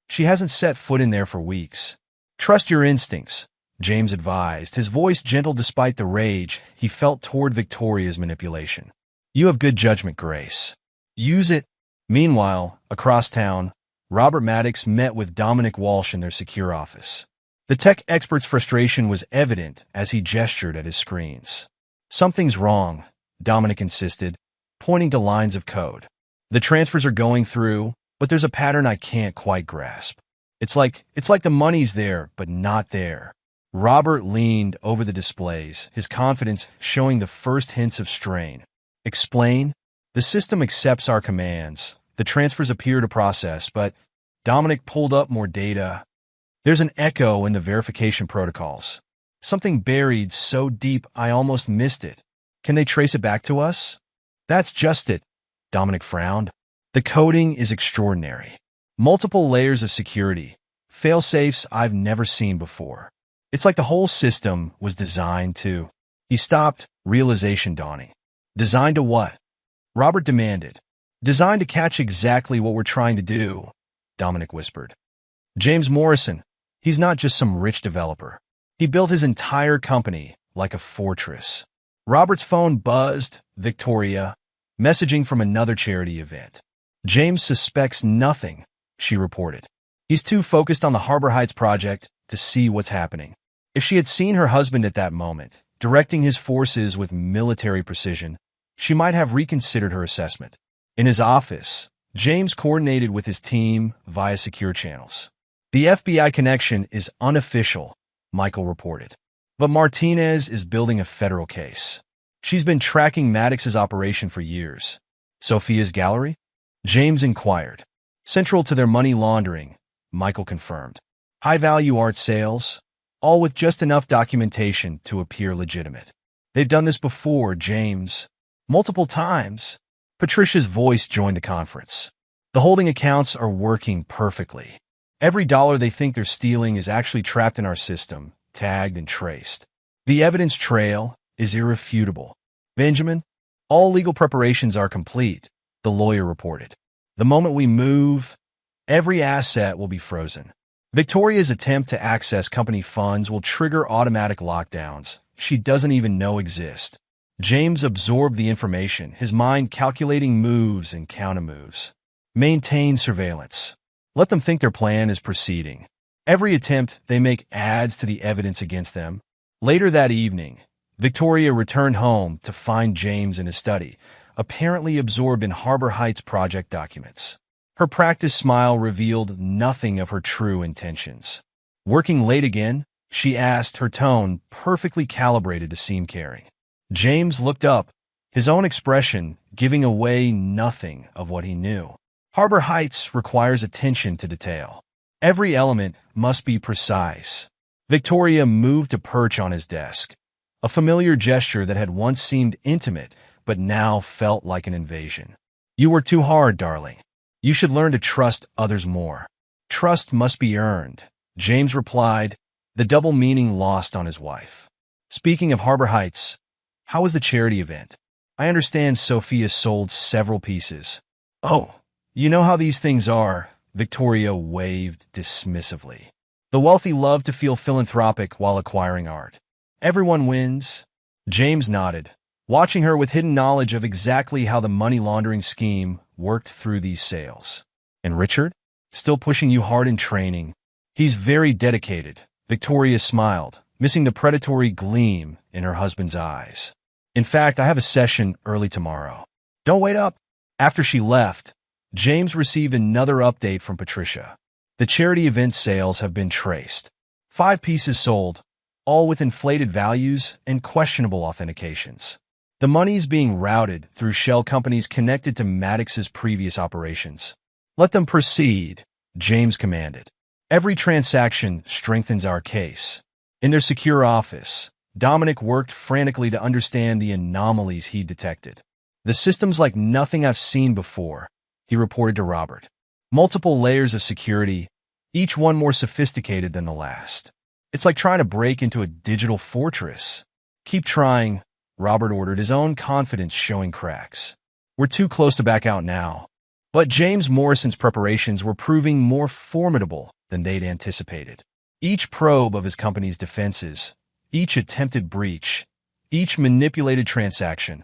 Speaker 1: She hasn't set foot in there for weeks. Trust your instincts, James advised, his voice gentle despite the rage he felt toward Victoria's manipulation. You have good judgment, Grace. Use it. Meanwhile, across town, Robert Maddox met with Dominic Walsh in their secure office. The tech expert's frustration was evident as he gestured at his screens. Something's wrong, Dominic insisted, pointing to lines of code. The transfers are going through, but there's a pattern I can't quite grasp. It's like the money's there, but not there. Robert leaned over the displays, his confidence showing the first hints of strain. Explain? The system accepts our commands. The transfers appear to process, but Dominic pulled up more data. There's an echo in the verification protocols. Something buried so deep I almost missed it. Can they trace it back to us? That's just it, Dominic frowned. The coding is extraordinary. Multiple layers of security, fail-safes I've never seen before. It's like the whole system was designed to... He stopped, realization dawning. Designed to what? Robert demanded. Designed to catch exactly what we're trying to do, Dominic whispered. James Morrison, he's not just some rich developer. He built his entire company like a fortress. Robert's phone buzzed, Victoria, messaging from another charity event. James suspects nothing, she reported. He's too focused on the Harbor Heights project to see what's happening. If she had seen her husband at that moment, directing his forces with military precision, she might have reconsidered her assessment. In his office, James coordinated with his team via secure channels. The FBI connection is unofficial, Michael reported. But Martinez is building a federal case. She's been tracking Maddox's operation for years. Sophia's gallery? James inquired. Central to their money laundering, Michael confirmed. High-value art sales, all with just enough documentation to appear legitimate. They've done this before, James. Multiple times. Patricia's voice joined the conference. The holding accounts are working perfectly. Every dollar they think they're stealing is actually trapped in our system, tagged and traced. The evidence trail is irrefutable. Benjamin, all legal preparations are complete, the lawyer reported. The moment we move, every asset will be frozen. Victoria's attempt to access company funds will trigger automatic lockdowns she doesn't even know exist. James absorbed the information, his mind calculating moves and countermoves. Maintain surveillance. Let them think their plan is proceeding. Every attempt they make adds to the evidence against them. Later that evening, Victoria returned home to find James in his study, apparently absorbed in Harbor Heights project documents. Her practiced smile revealed nothing of her true intentions. Working late again? She asked, her tone perfectly calibrated to seem caring. James looked up, his own expression giving away nothing of what he knew. Harbor Heights requires attention to detail. Every element must be precise. Victoria moved to perch on his desk, a familiar gesture that had once seemed intimate but now felt like an invasion. You were too hard, darling. You should learn to trust others more. Trust must be earned, James replied, the double meaning lost on his wife. Speaking of Harbor Heights, how was the charity event? I understand Sophia sold several pieces. Oh, you know how these things are, Victoria waved dismissively. The wealthy love to feel philanthropic while acquiring art. Everyone wins. James nodded, watching her with hidden knowledge of exactly how the money laundering scheme worked through these sales. And Richard? Still pushing you hard in training. He's very dedicated, Victoria smiled, missing the predatory gleam in her husband's eyes. In fact, I have a session early tomorrow. Don't wait up. After she left, James received another update from Patricia. The charity event sales have been traced. 5 pieces sold, all with inflated values and questionable authentications. The money's being routed through shell companies connected to Maddox's previous operations. Let them proceed, James commanded. Every transaction strengthens our case. In their secure office, Dominic worked frantically to understand the anomalies he detected. The system's like nothing I've seen before, he reported to Robert. Multiple layers of security, each one more sophisticated than the last. It's like trying to break into a digital fortress. Keep trying, Robert ordered, his own confidence showing cracks. We're too close to back out now. But James Morrison's preparations were proving more formidable than they'd anticipated. Each probe of his company's defenses, each attempted breach, each manipulated transaction,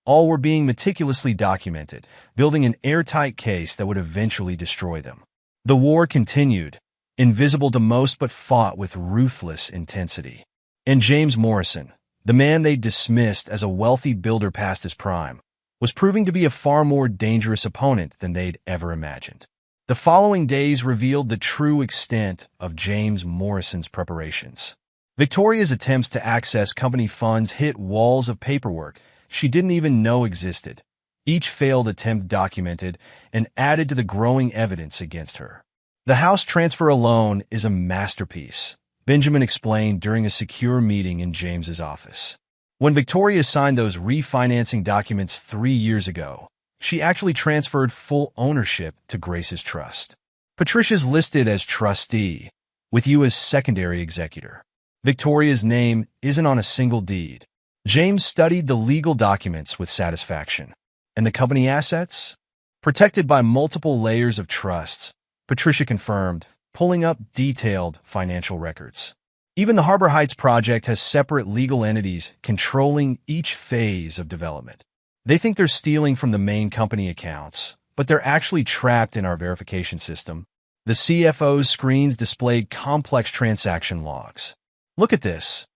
Speaker 1: all were being meticulously documented, building an airtight case that would eventually destroy them. The war continued, invisible to most but fought with ruthless intensity. And James Morrison, the man they dismissed as a wealthy builder past his prime, was proving to be a far more dangerous opponent than they'd ever imagined. The following days revealed the true extent of James Morrison's preparations. Victoria's attempts to access company funds hit walls of paperwork she didn't even know existed, each failed attempt documented and added to the growing evidence against her. The house transfer alone is a masterpiece, Benjamin explained during a secure meeting in James's office. When Victoria signed those refinancing documents 3 years ago, she actually transferred full ownership to Grace's trust. Patricia's listed as trustee, with you as secondary executor. Victoria's name isn't on a single deed. James studied the legal documents with satisfaction. And the company assets? Protected by multiple layers of trusts, Patricia confirmed, pulling up detailed financial records. Even the Harbor Heights project has separate legal entities controlling each phase of development. They think they're stealing from the main company accounts, but they're actually trapped in our verification system. The CFO's screens displayed complex transaction logs. Look at this.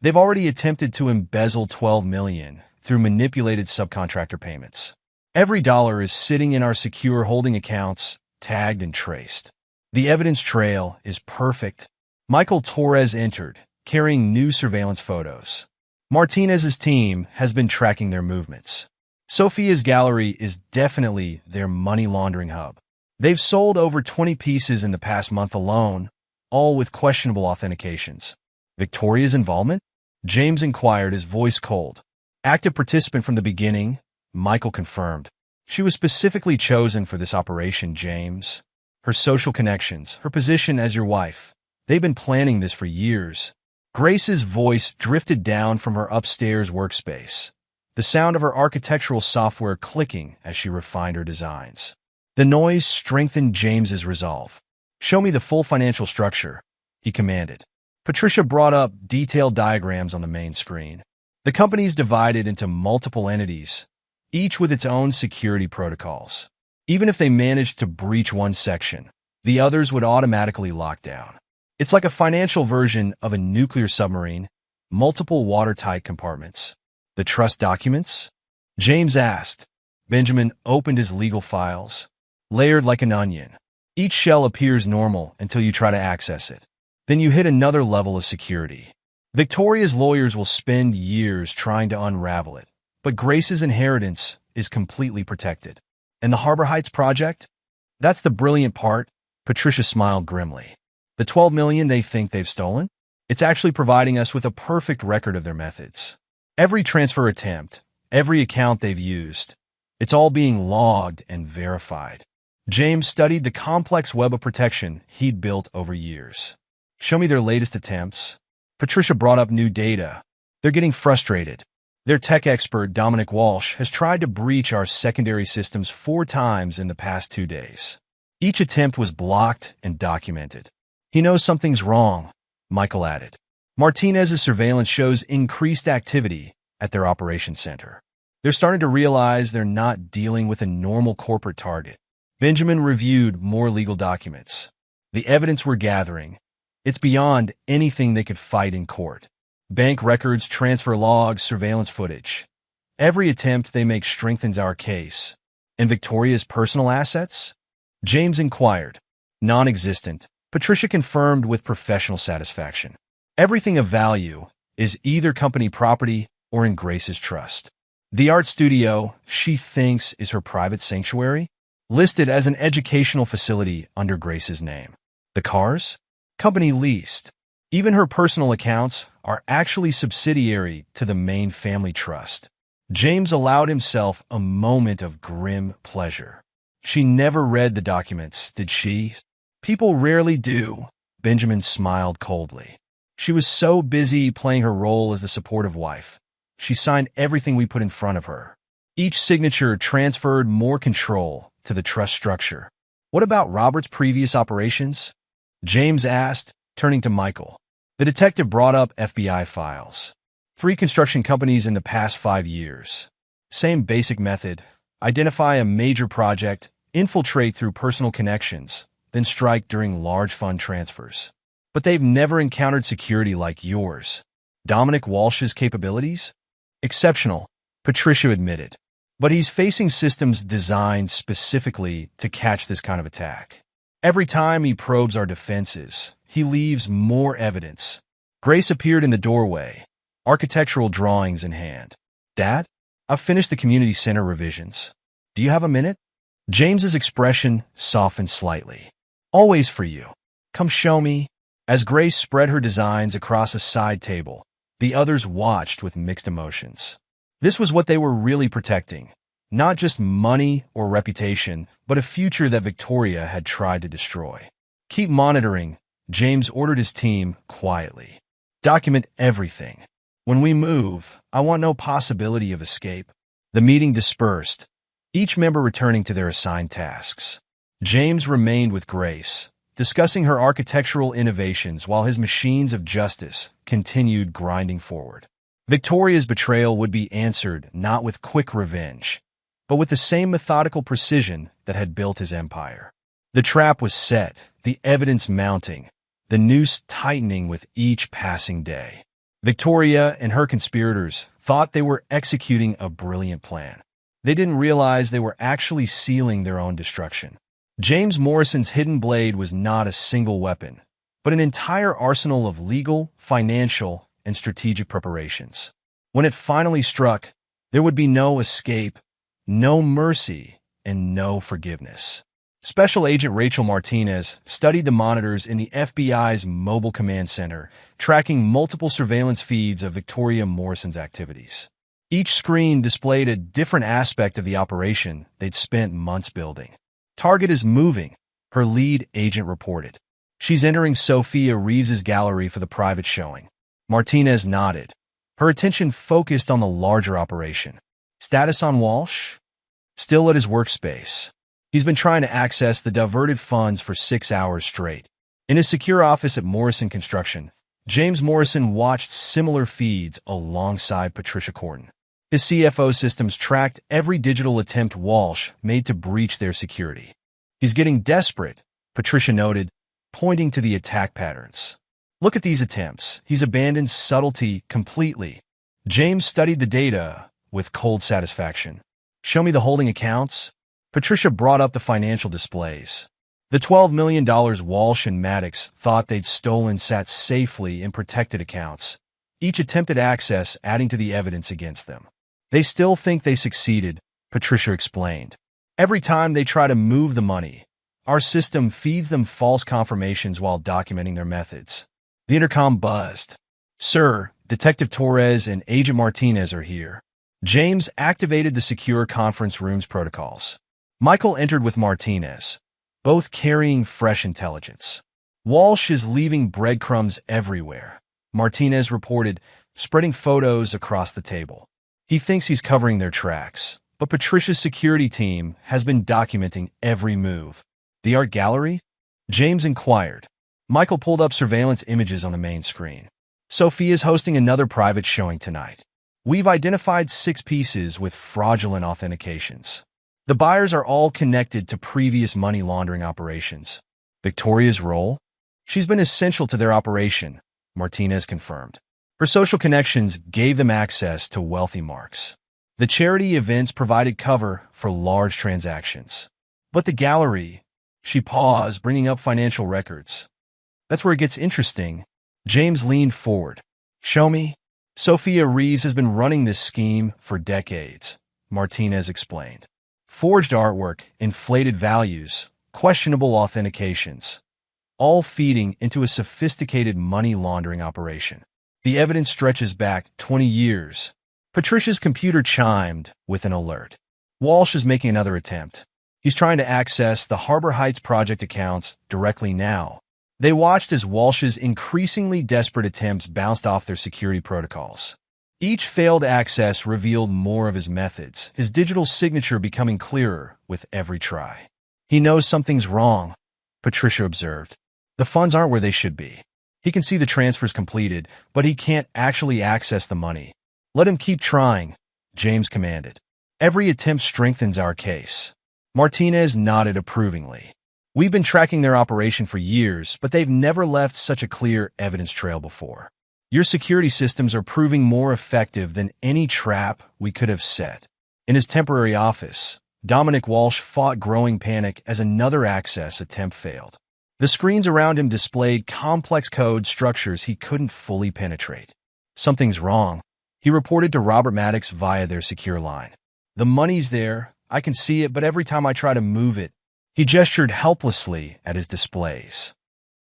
Speaker 1: They've already attempted to embezzle $12 million through manipulated subcontractor payments. Every dollar is sitting in our secure holding accounts, tagged and traced. The evidence trail is perfect. Michael Torres entered, carrying new surveillance photos. Martinez's team has been tracking their movements. Sophia's gallery is definitely their money laundering hub. They've sold over 20 pieces in the past month alone, all with questionable authentications. Victoria's involvement? James inquired, his voice cold. Active participant from the beginning, Michael confirmed. She was specifically chosen for this operation, James. Her social connections, her position as your wife. They've been planning this for years. Grace's voice drifted down from her upstairs workspace, the sound of her architectural software clicking as she refined her designs. The noise strengthened James's resolve. Show me the full financial structure, he commanded. Patricia brought up detailed diagrams on the main screen. The company's divided into multiple entities, each with its own security protocols. Even if they managed to breach one section, the others would automatically lock down. It's like a financial version of a nuclear submarine, multiple watertight compartments. The trust documents? James asked. Benjamin opened his legal files, layered like an onion. Each shell appears normal until you try to access it. Then you hit another level of security. Victoria's lawyers will spend years trying to unravel it, but Grace's inheritance is completely protected. And the Harbor Heights project? That's the brilliant part, Patricia smiled grimly. The $12 million they think they've stolen? It's actually providing us with a perfect record of their methods. Every transfer attempt, every account they've used, it's all being logged and verified. James studied the complex web of protection he'd built over years. Show me their latest attempts. Patricia brought up new data. They're getting frustrated. Their tech expert, Dominic Walsh, has tried to breach our secondary systems 4 times in the past 2 days. Each attempt was blocked and documented. He knows something's wrong, Michael added. Martinez's surveillance shows increased activity at their operations center. They're starting to realize they're not dealing with a normal corporate target. Benjamin reviewed more legal documents. The evidence we're gathering, it's beyond anything they could fight in court. Bank records, transfer logs, surveillance footage. Every attempt they make strengthens our case. And Victoria's personal assets? James inquired. Non-existent. Patricia confirmed with professional satisfaction. Everything of value is either company property or in Grace's trust. The art studio, she thinks, is her private sanctuary, listed as an educational facility under Grace's name. The cars? Company leased. Even her personal accounts are actually subsidiary to the main family trust. James allowed himself a moment of grim pleasure. She never read the documents, did she? People rarely do. Benjamin smiled coldly. She was so busy playing her role as the supportive wife. She signed everything we put in front of her. Each signature transferred more control to the trust structure. What about Robert's previous operations? James asked, turning to Michael. The detective brought up FBI files. 3 construction companies in the past 5 years. Same basic method. Identify a major project, infiltrate through personal connections, then strike during large fund transfers. But they've never encountered security like yours. Dominic Walsh's capabilities? Exceptional, Patricia admitted. But he's facing systems designed specifically to catch this kind of attack. Every time he probes our defenses, he leaves more evidence. Grace appeared in the doorway, architectural drawings in hand. Dad, I've finished the community center revisions. Do you have a minute? James's expression softened slightly. Always for you. Come show me. As Grace spread her designs across a side table, the others watched with mixed emotions. This was what they were really protecting. Not just money or reputation, but a future that Victoria had tried to destroy. Keep monitoring, James ordered his team quietly. Document everything. When we move, I want no possibility of escape. The meeting dispersed, each member returning to their assigned tasks. James remained with Grace, discussing her architectural innovations while his machines of justice continued grinding forward. Victoria's betrayal would be answered not with quick revenge, but with the same methodical precision that had built his empire. The trap was set, the evidence mounting, the noose tightening with each passing day. Victoria and her conspirators thought they were executing a brilliant plan. They didn't realize they were actually sealing their own destruction. James Morrison's hidden blade was not a single weapon, but an entire arsenal of legal, financial, and strategic preparations. When it finally struck, there would be no escape, no mercy, and no forgiveness. Special Agent Rachel Martinez studied the monitors in the FBI's Mobile Command Center, tracking multiple surveillance feeds of Victoria Morrison's activities. Each screen displayed a different aspect of the operation they'd spent months building. Target is moving, her lead agent reported. She's entering Sophia Reeves's gallery for the private showing. Martinez nodded. Her attention focused on the larger operation. Status on Walsh? Still at his workspace. He's been trying to access the diverted funds for 6 hours straight. In his secure office at Morrison Construction, James Morrison watched similar feeds alongside Patricia Corton. His CFO systems tracked every digital attempt Walsh made to breach their security. He's getting desperate, Patricia noted, pointing to the attack patterns. Look at these attempts. He's abandoned subtlety completely. James studied the data with cold satisfaction. Show me the holding accounts. Patricia brought up the financial displays. The $12 million Walsh and Maddox thought they'd stolen sat safely in protected accounts, each attempted access adding to the evidence against them. They still think they succeeded, Patricia explained. Every time they try to move the money, our system feeds them false confirmations while documenting their methods. The intercom buzzed. "Sir, Detective Torres and Agent Martinez are here." James activated the secure conference room's protocols. Michael entered with Martinez, both carrying fresh intelligence. "Walsh is leaving breadcrumbs everywhere," Martinez reported, spreading photos across the table. "He thinks he's covering their tracks, but Patricia's security team has been documenting every move." "The art gallery?" James inquired. Michael pulled up surveillance images on the main screen. "Sophia's hosting another private showing tonight. We've identified 6 pieces with fraudulent authentications. The buyers are all connected to previous money laundering operations." "Victoria's role?" "She's been essential to their operation," Martinez confirmed. "Her social connections gave them access to wealthy marks. The charity events provided cover for large transactions. But the gallery..." She paused, bringing up financial records. "That's where it gets interesting." James leaned forward. "Show me." "Sophia Reeves has been running this scheme for decades," Martinez explained. "Forged artwork, inflated values, questionable authentications, all feeding into a sophisticated money laundering operation. The evidence stretches back 20 years. Patricia's computer chimed with an alert. "Walsh is making another attempt. He's trying to access the Harbor Heights project accounts directly now." They watched as Walsh's increasingly desperate attempts bounced off their security protocols. Each failed access revealed more of his methods, his digital signature becoming clearer with every try. "He knows something's wrong," Patricia observed. "The funds aren't where they should be. He can see the transfers completed, but he can't actually access the money." "Let him keep trying," James commanded. "Every attempt strengthens our case." Martinez nodded approvingly. "We've been tracking their operation for years, but they've never left such a clear evidence trail before. Your security systems are proving more effective than any trap we could have set." In his temporary office, Dominic Walsh fought growing panic as another access attempt failed. The screens around him displayed complex code structures he couldn't fully penetrate. "Something's wrong," he reported to Robert Maddox via their secure line. "The money's there, I can see it, but every time I try to move it..." He gestured helplessly at his displays.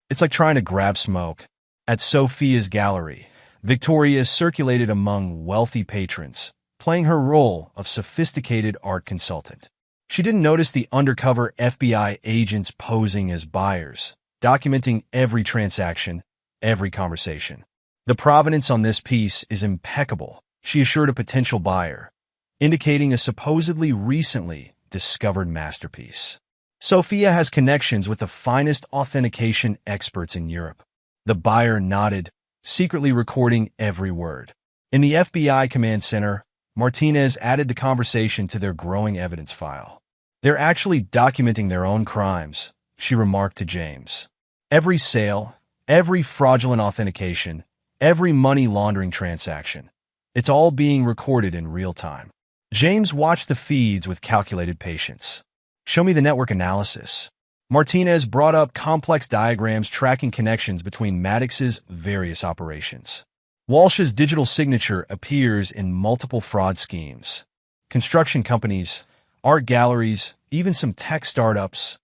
Speaker 1: "It's like trying to grab smoke." At Sophia's gallery, Victoria circulated among wealthy patrons, playing her role of sophisticated art consultant. She didn't notice the undercover FBI agents posing as buyers, documenting every transaction, every conversation. "The provenance on this piece is impeccable," she assured a potential buyer, indicating a supposedly recently discovered masterpiece. "Sophia has connections with the finest authentication experts in Europe." The buyer nodded, secretly recording every word. In the FBI command center, Martinez added the conversation to their growing evidence file. "They're actually documenting their own crimes," she remarked to James. "Every sale, every fraudulent authentication, every money laundering transaction. It's all being recorded in real time." James watched the feeds with calculated patience. "Show me the network analysis." Martinez brought up complex diagrams tracking connections between Maddox's various operations. "Walsh's digital signature appears in multiple fraud schemes. Construction companies, art galleries, even some tech startups,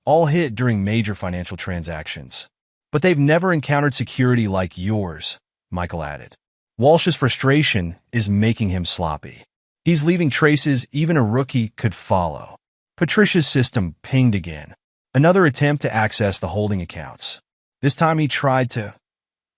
Speaker 1: all hit during major financial transactions. But they've never encountered security like yours," Michael added. "Walsh's frustration is making him sloppy. He's leaving traces even a rookie could follow." Patricia's system pinged again. Another attempt to access the holding accounts. This time he tried to...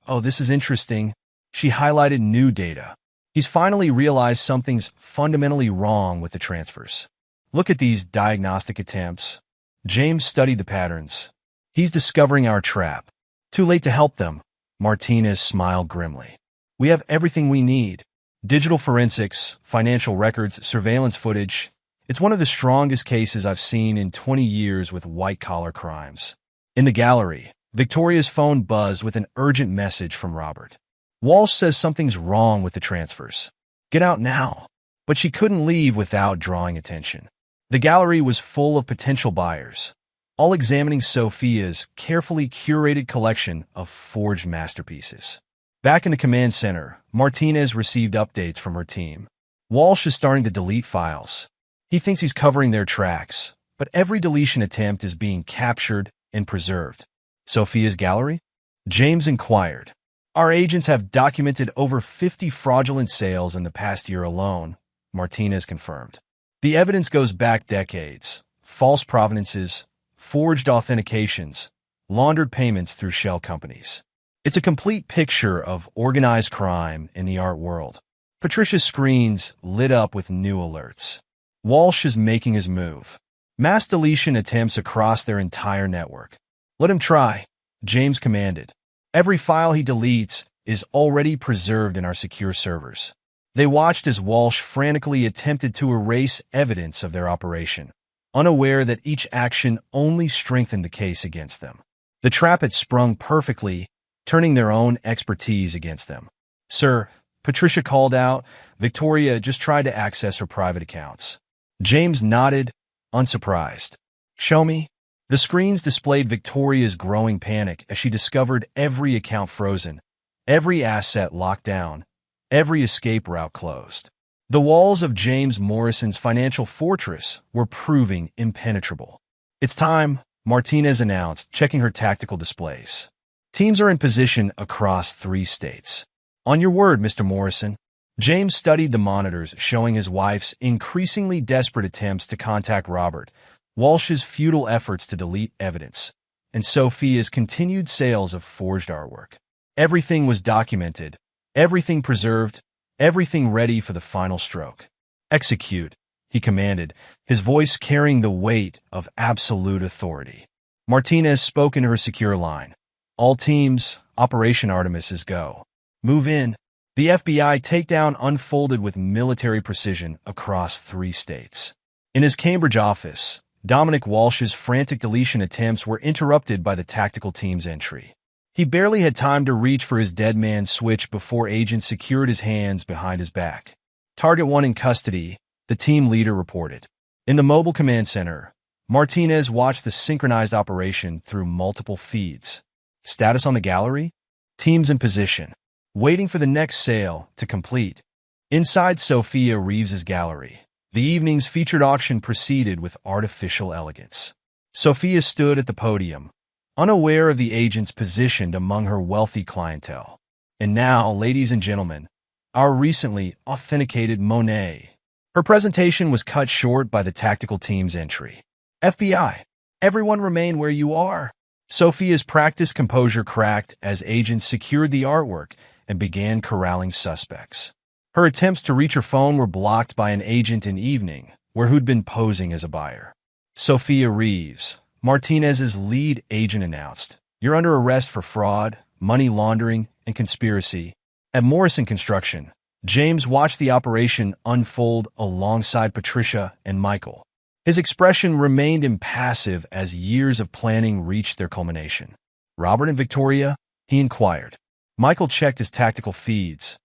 Speaker 1: "Oh, this is interesting." She highlighted new data. "He's finally realized something's fundamentally wrong with the transfers. Look at these diagnostic attempts." James studied the patterns. "He's discovering our trap." "Too late to help them," Martinez smiled grimly. "We have everything we need. Digital forensics, financial records, surveillance footage. It's one of the strongest cases I've seen in 20 years with white-collar crimes." In the gallery, Victoria's phone buzzed with an urgent message from Robert. "Walsh says something's wrong with the transfers. Get out now." But she couldn't leave without drawing attention. The gallery was full of potential buyers, all examining Sophia's carefully curated collection of forged masterpieces. Back in the command center, Martinez received updates from her team. "Walsh is starting to delete files. He thinks he's covering their tracks, but every deletion attempt is being captured and preserved." "Sophia's gallery?" James inquired. Our agents have documented over 50 fraudulent sales in the past year alone, Martinez confirmed. The evidence goes back decades. False provenances, forged authentications, laundered payments through shell companies. It's a complete picture of organized crime in the art world. Patricia's screens lit up with new alerts. Walsh is making his move. Mass deletion attempts across their entire network. Let him try, James commanded. Every file he deletes is already preserved in our secure servers. They watched as Walsh frantically attempted to erase evidence of their operation, unaware that each action only strengthened the case against them. The trap had sprung perfectly, turning their own expertise against them. Sir, Patricia called out, Victoria just tried to access her private accounts. James nodded, unsurprised. Show me. The screens displayed Victoria's growing panic as she discovered every account frozen, every asset locked down, every escape route closed. The walls of James Morrison's financial fortress were proving impenetrable. It's time, Martinez announced, checking her tactical displays. Teams are in position across 3 states. On your word, Mr. Morrison. James studied the monitors, showing his wife's increasingly desperate attempts to contact Robert, Walsh's futile efforts to delete evidence, and Sophia's continued sales of forged artwork. Everything was documented, everything preserved, everything ready for the final stroke. Execute, he commanded, his voice carrying the weight of absolute authority. Martinez spoke into her secure line. All teams, Operation Artemis is go. Move in. The FBI takedown unfolded with military precision across 3 states. In his Cambridge office, Dominic Walsh's frantic deletion attempts were interrupted by the tactical team's entry. He barely had time to reach for his dead man's switch before agents secured his hands behind his back. Target 1 in custody, the team leader reported. In the mobile command center, Martinez watched the synchronized operation through multiple feeds. Status on the gallery? Teams in position, waiting for the next sale to complete. Inside Sophia Reeves's gallery, the evening's featured auction proceeded with artificial elegance. Sophia stood at the podium, unaware of the agents positioned among her wealthy clientele. And now, ladies and gentlemen, our recently authenticated Monet. Her presentation was cut short by the tactical team's entry. FBI, everyone remain where you are. Sophia's practiced composure cracked as agents secured the artwork and began corralling suspects. Her attempts to reach her phone were blocked by an agent in evening, who'd been posing as a buyer. Sophia Reeves, Martinez's lead agent, announced, "You're under arrest for fraud, money laundering, and conspiracy." At Morrison Construction, James watched the operation unfold alongside Patricia and Michael. His expression remained impassive as years of planning reached their culmination. Robert and Victoria? He inquired. Michael checked his tactical feeds.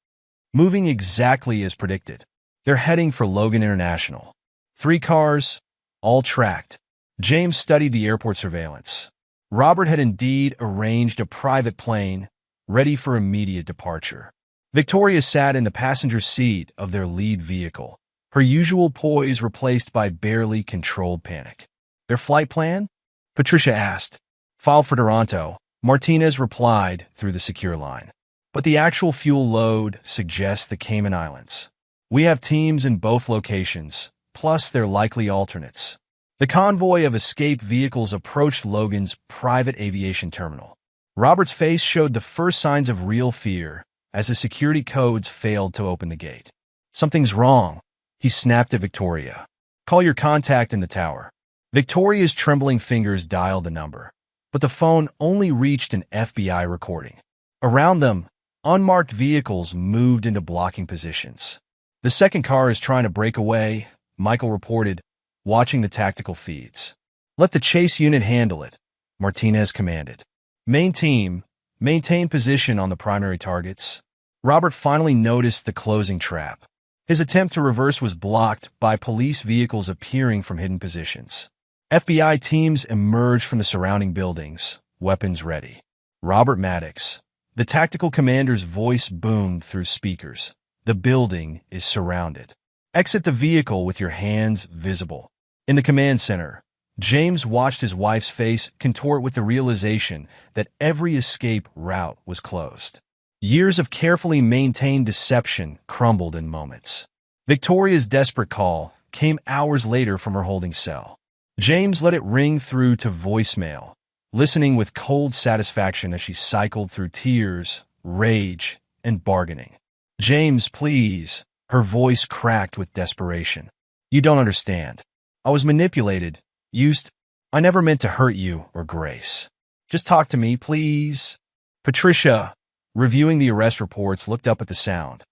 Speaker 1: Moving exactly as predicted. They're heading for Logan International. 3 cars, all tracked. James studied the airport surveillance. Robert had indeed arranged a private plane, ready for immediate departure. Victoria sat in the passenger seat of their lead vehicle, her usual poise replaced by barely controlled panic. Their flight plan? Patricia asked. Filed for Toronto, Martinez replied through the secure line. But the actual fuel load suggests the Cayman Islands. We have teams in both locations, plus their likely alternates. The convoy of escaped vehicles approached Logan's private aviation terminal. Robert's face showed the first signs of real fear as the security codes failed to open the gate. Something's wrong, he snapped at Victoria. Call your contact in the tower. Victoria's trembling fingers dialed the number, but the phone only reached an FBI recording. Around them, unmarked vehicles moved into blocking positions. The second car is trying to break away, Michael reported, watching the tactical feeds. Let the chase unit handle it, Martinez commanded. Main team, maintain position on the primary targets. Robert finally noticed the closing trap. His attempt to reverse was blocked by police vehicles appearing from hidden positions. FBI teams emerged from the surrounding buildings, weapons ready. Robert Maddox, the tactical commander's voice boomed through speakers. The building is surrounded. Exit the vehicle with your hands visible. In the command center, James watched his wife's face contort with the realization that every escape route was closed. Years of carefully maintained deception crumbled in moments. Victoria's desperate call came hours later from her holding cell. James let it ring through to voicemail, listening with cold satisfaction as she cycled through tears, rage, and bargaining. "James, please." Her voice cracked with desperation. "You don't understand. I was manipulated, used. I never meant to hurt you or Grace. Just talk to me, please." Patricia, reviewing the arrest reports, looked up at the sound.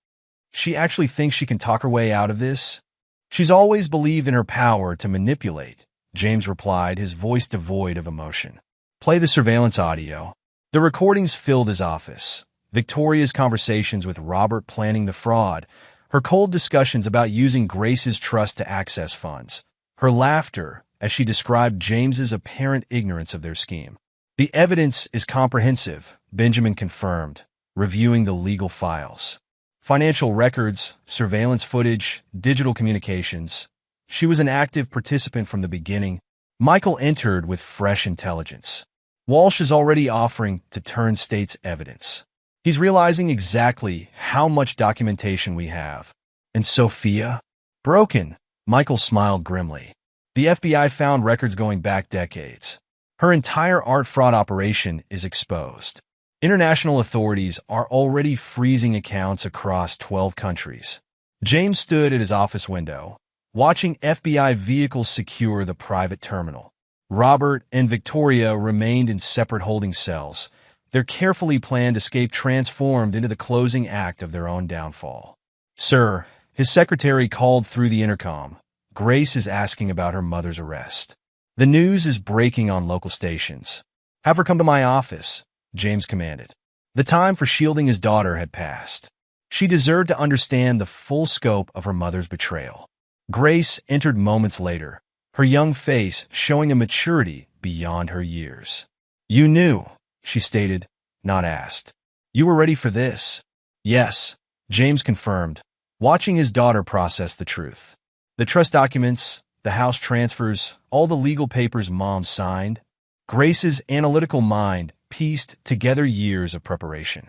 Speaker 1: "She actually thinks she can talk her way out of this?" "She's always believed in her power to manipulate," James replied, his voice devoid of emotion. "Play the surveillance audio." The recordings filled his office. Victoria's conversations with Robert planning the fraud, her cold discussions about using Grace's trust to access funds, her laughter as she described James's apparent ignorance of their scheme. "The evidence is comprehensive," Benjamin confirmed, reviewing the legal files. Financial records, surveillance footage, digital communications. She was an active participant from the beginning. Michael entered with fresh intelligence. "Walsh is already offering to turn state's evidence. He's realizing exactly how much documentation we have." "And Sophia?" "Broken." Michael smiled grimly. "The FBI found records going back decades. Her entire art fraud operation is exposed. International authorities are already freezing accounts across 12 countries." James stood at his office window, watching FBI vehicles secure the private terminal. Robert and Victoria remained in separate holding cells, their carefully planned escape transformed into the closing act of their own downfall. "Sir," his secretary called through the intercom, "Grace is asking about her mother's arrest. The news is breaking on local stations." "Have her come to my office," James commanded. The time for shielding his daughter had passed. She deserved to understand the full scope of her mother's betrayal. Grace entered moments later, her young face showing a maturity beyond her years. "You knew," she stated, not asked. "You were ready for this?" "Yes," James confirmed, watching his daughter process the truth. The trust documents, the house transfers, all the legal papers Mom signed. Grace's analytical mind pieced together years of preparation.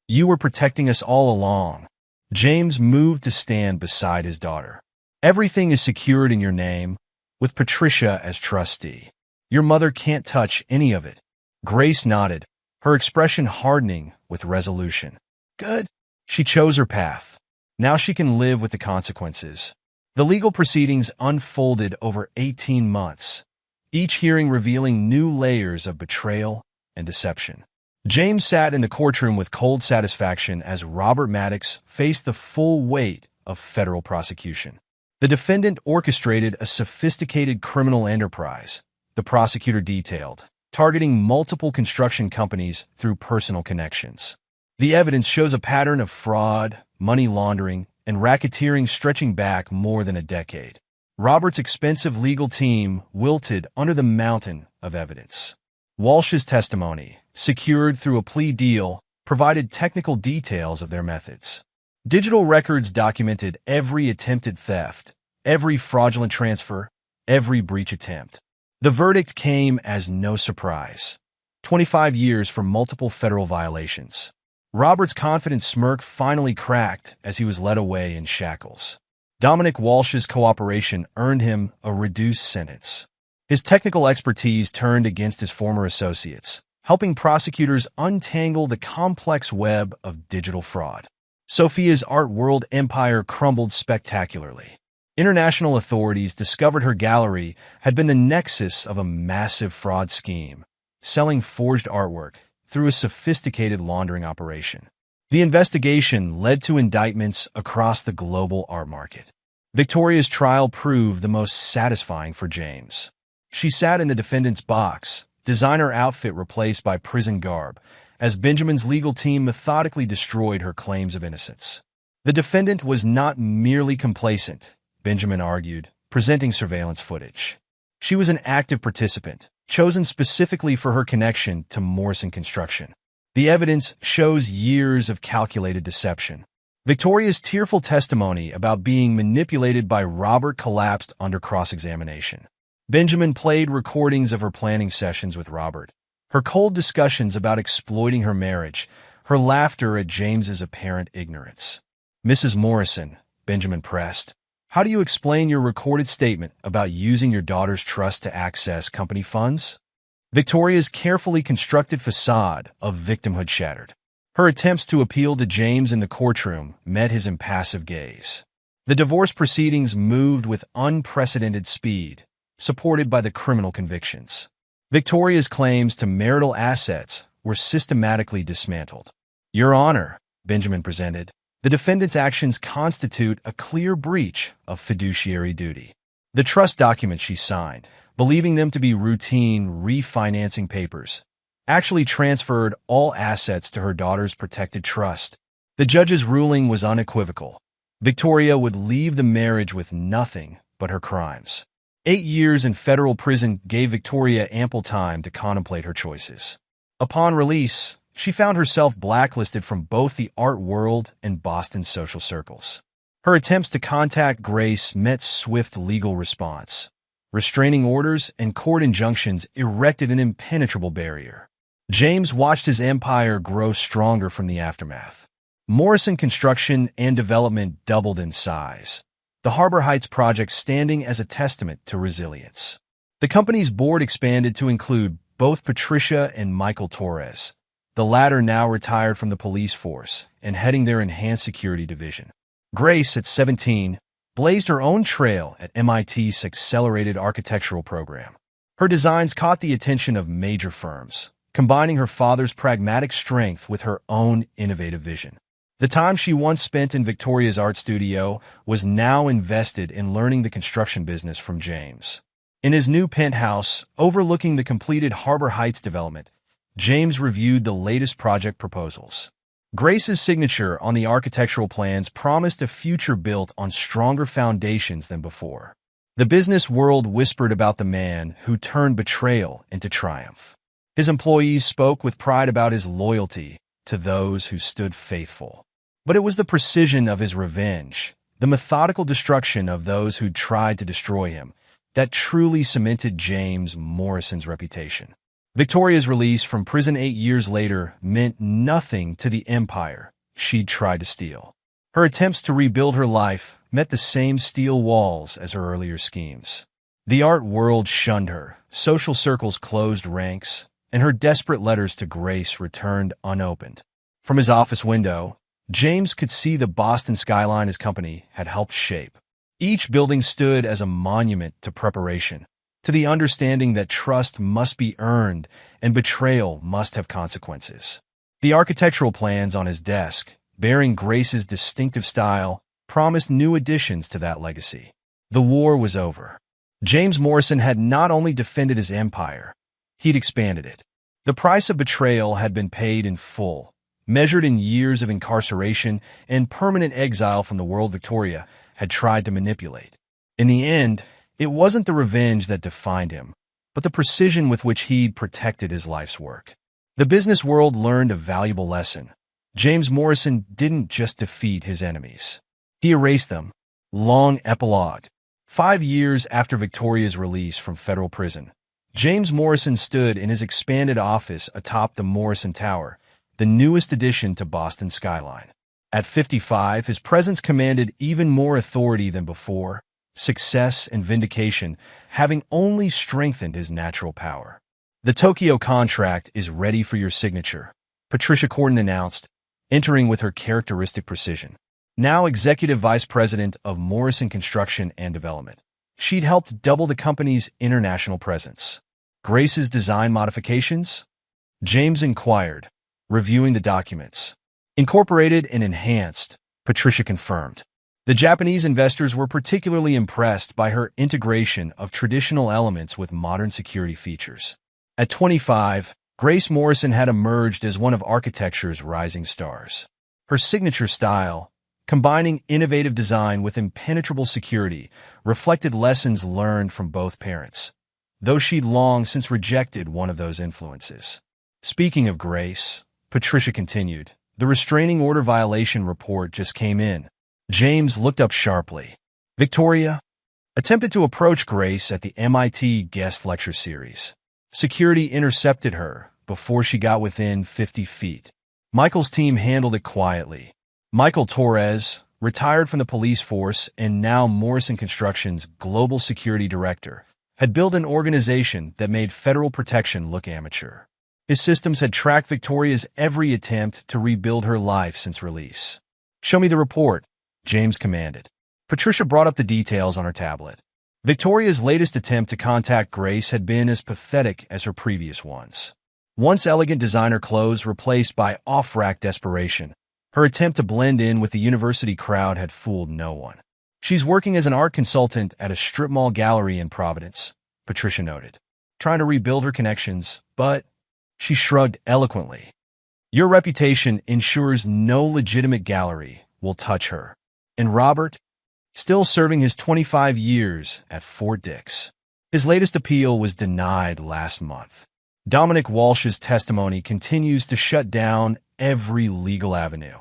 Speaker 1: "You were protecting us all along." James moved to stand beside his daughter. "Everything is secured in your name, with Patricia as trustee. Your mother can't touch any of it." Grace nodded, her expression hardening with resolution. "Good." She chose her path. Now she can live with the consequences. The legal proceedings unfolded over 18 months, each hearing revealing new layers of betrayal and deception. James sat in the courtroom with cold satisfaction as Robert Maddox faced the full weight of federal prosecution. The defendant orchestrated a sophisticated criminal enterprise, the prosecutor detailed, targeting multiple construction companies through personal connections. The evidence shows a pattern of fraud, money laundering, and racketeering stretching back more than a decade. Robert's expensive legal team wilted under the mountain of evidence. Walsh's testimony, secured through a plea deal, provided technical details of their methods. Digital records documented every attempted theft, every fraudulent transfer, every breach attempt. The verdict came as no surprise. 25 years for multiple federal violations. Robert's confident smirk finally cracked as he was led away in shackles. Dominic Walsh's cooperation earned him a reduced sentence. His technical expertise turned against his former associates, helping prosecutors untangle the complex web of digital fraud. Sophia's art world empire crumbled spectacularly. International authorities discovered her gallery had been the nexus of a massive fraud scheme, selling forged artwork through a sophisticated laundering operation. The investigation led to indictments across the global art market. Victoria's trial proved the most satisfying for James. She sat in the defendant's box, designer outfit replaced by prison garb, as Benjamin's legal team methodically destroyed her claims of innocence. The defendant was not merely complacent, Benjamin argued, presenting surveillance footage. She was an active participant, chosen specifically for her connection to Morrison Construction. The evidence shows years of calculated deception. Victoria's tearful testimony about being manipulated by Robert collapsed under cross-examination. Benjamin played recordings of her planning sessions with Robert, her cold discussions about exploiting her marriage, her laughter at James's apparent ignorance. "Mrs. Morrison," Benjamin pressed, "how do you explain your recorded statement about using your daughter's trust to access company funds?" Victoria's carefully constructed facade of victimhood shattered. Her attempts to appeal to James in the courtroom met his impassive gaze. The divorce proceedings moved with unprecedented speed, supported by the criminal convictions. Victoria's claims to marital assets were systematically dismantled. "Your Honor," Benjamin presented, "the defendant's actions constitute a clear breach of fiduciary duty." The trust documents she signed, believing them to be routine refinancing papers, actually transferred all assets to her daughter's protected trust. The judge's ruling was unequivocal. Victoria would leave the marriage with nothing but her crimes. 8 years in federal prison gave Victoria ample time to contemplate her choices. Upon release, she found herself blacklisted from both the art world and Boston's social circles. Her attempts to contact Grace met swift legal response. Restraining orders and court injunctions erected an impenetrable barrier. James watched his empire grow stronger from the aftermath. Morrison construction and development doubled in size, the Harbor Heights project standing as a testament to resilience. The company's board expanded to include both Patricia and Michael Torres, the latter now retired from the police force and heading their enhanced security division. Grace, at 17, blazed her own trail at MIT's accelerated architectural program. Her designs caught the attention of major firms, combining her father's pragmatic strength with her own innovative vision. The time she once spent in Victoria's art studio was now invested in learning the construction business from James. In his new penthouse, overlooking the completed Harbor Heights development, James reviewed the latest project proposals. Grace's signature on the architectural plans promised a future built on stronger foundations than before. The business world whispered about the man who turned betrayal into triumph. His employees spoke with pride about his loyalty to those who stood faithful. But it was the precision of his revenge, the methodical destruction of those who tried to destroy him, that truly cemented James Morrison's reputation. Victoria's release from prison 8 years later meant nothing to the empire she'd tried to steal. Her attempts to rebuild her life met the same steel walls as her earlier schemes. The art world shunned her, social circles closed ranks, and her desperate letters to Grace returned unopened. From his office window, James could see the Boston skyline his company had helped shape. Each building stood as a monument to preparation, to the understanding that trust must be earned and betrayal must have consequences. The architectural plans on his desk, bearing Grace's distinctive style, promised new additions to that legacy. The war was over. James Morrison had not only defended his empire, he'd expanded it. The price of betrayal had been paid in full, measured in years of incarceration and permanent exile from the world Victoria had tried to manipulate. In the end, it wasn't the revenge that defined him, but the precision with which he'd protected his life's work. The business world learned a valuable lesson. James Morrison didn't just defeat his enemies. He erased them. Long epilogue. 5 years after Victoria's release from federal prison, James Morrison stood in his expanded office atop the Morrison Tower, the newest addition to Boston's skyline. At 55, his presence commanded even more authority than before, success and vindication having only strengthened his natural power. "The Tokyo contract is ready for your signature," Patricia Corden announced, entering with her characteristic precision. Now executive vice president of Morrison Construction and Development, she'd helped double the company's international presence. "Grace's design modifications?" James inquired, reviewing the documents. "Incorporated and enhanced," Patricia confirmed. The Japanese investors were particularly impressed by her integration of traditional elements with modern security features. At 25, Grace Morrison had emerged as one of architecture's rising stars. Her signature style, combining innovative design with impenetrable security, reflected lessons learned from both parents, though she'd long since rejected one of those influences. "Speaking of Grace," Patricia continued, "the restraining order violation report just came in." James looked up sharply. "Victoria?" attempted to approach Grace at the MIT guest lecture series. Security intercepted her before she got within 50 feet. Michael's team handled it quietly. Michael Torres, retired from the police force and now Morrison Construction's global security director, had built an organization that made federal protection look amateur. His systems had tracked Victoria's every attempt to rebuild her life since release. "Show me the report," James commanded. Patricia brought up the details on her tablet. Victoria's latest attempt to contact Grace had been as pathetic as her previous ones. Once elegant designer clothes replaced by off-rack desperation, her attempt to blend in with the university crowd had fooled no one. "She's working as an art consultant at a strip mall gallery in Providence," Patricia noted, "trying to rebuild her connections, but..." She shrugged eloquently. "Your reputation ensures no legitimate gallery will touch her." And Robert, still serving his 25 years at Fort Dix. His latest appeal was denied last month. Dominic Walsh's testimony continues to shut down every legal avenue.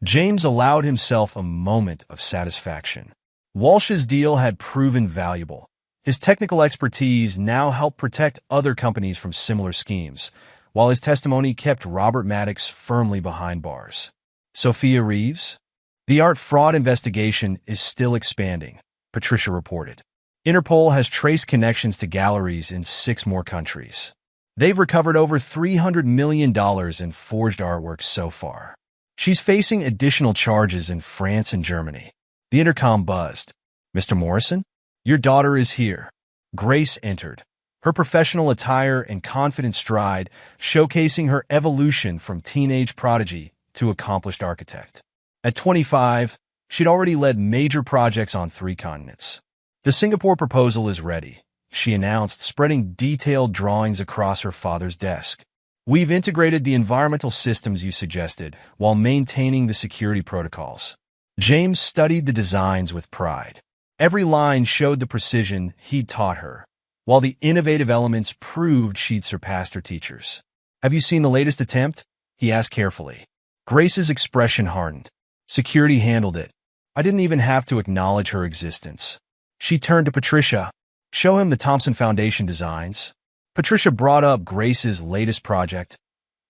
Speaker 1: James allowed himself a moment of satisfaction. Walsh's deal had proven valuable. His technical expertise now helped protect other companies from similar schemes, while his testimony kept Robert Maddox firmly behind bars. Sophia Reeves? "The art fraud investigation is still expanding," Patricia reported. Interpol has traced connections to galleries in 6 more countries. They've recovered over $300 million in forged artwork so far. She's facing additional charges in France and Germany. The intercom buzzed. "Mr. Morrison? Your daughter is here." Grace entered, her professional attire and confident stride showcasing her evolution from teenage prodigy to accomplished architect. At 25, she'd already led major projects on 3 continents. "The Singapore proposal is ready," she announced, spreading detailed drawings across her father's desk. "We've integrated the environmental systems you suggested while maintaining the security protocols." James studied the designs with pride. Every line showed the precision he'd taught her, while the innovative elements proved she'd surpassed her teachers. "Have you seen the latest attempt?" he asked carefully. Grace's expression hardened. "Security handled it. I didn't even have to acknowledge her existence." She turned to Patricia. "Show him the Thompson Foundation designs." Patricia brought up Grace's latest project,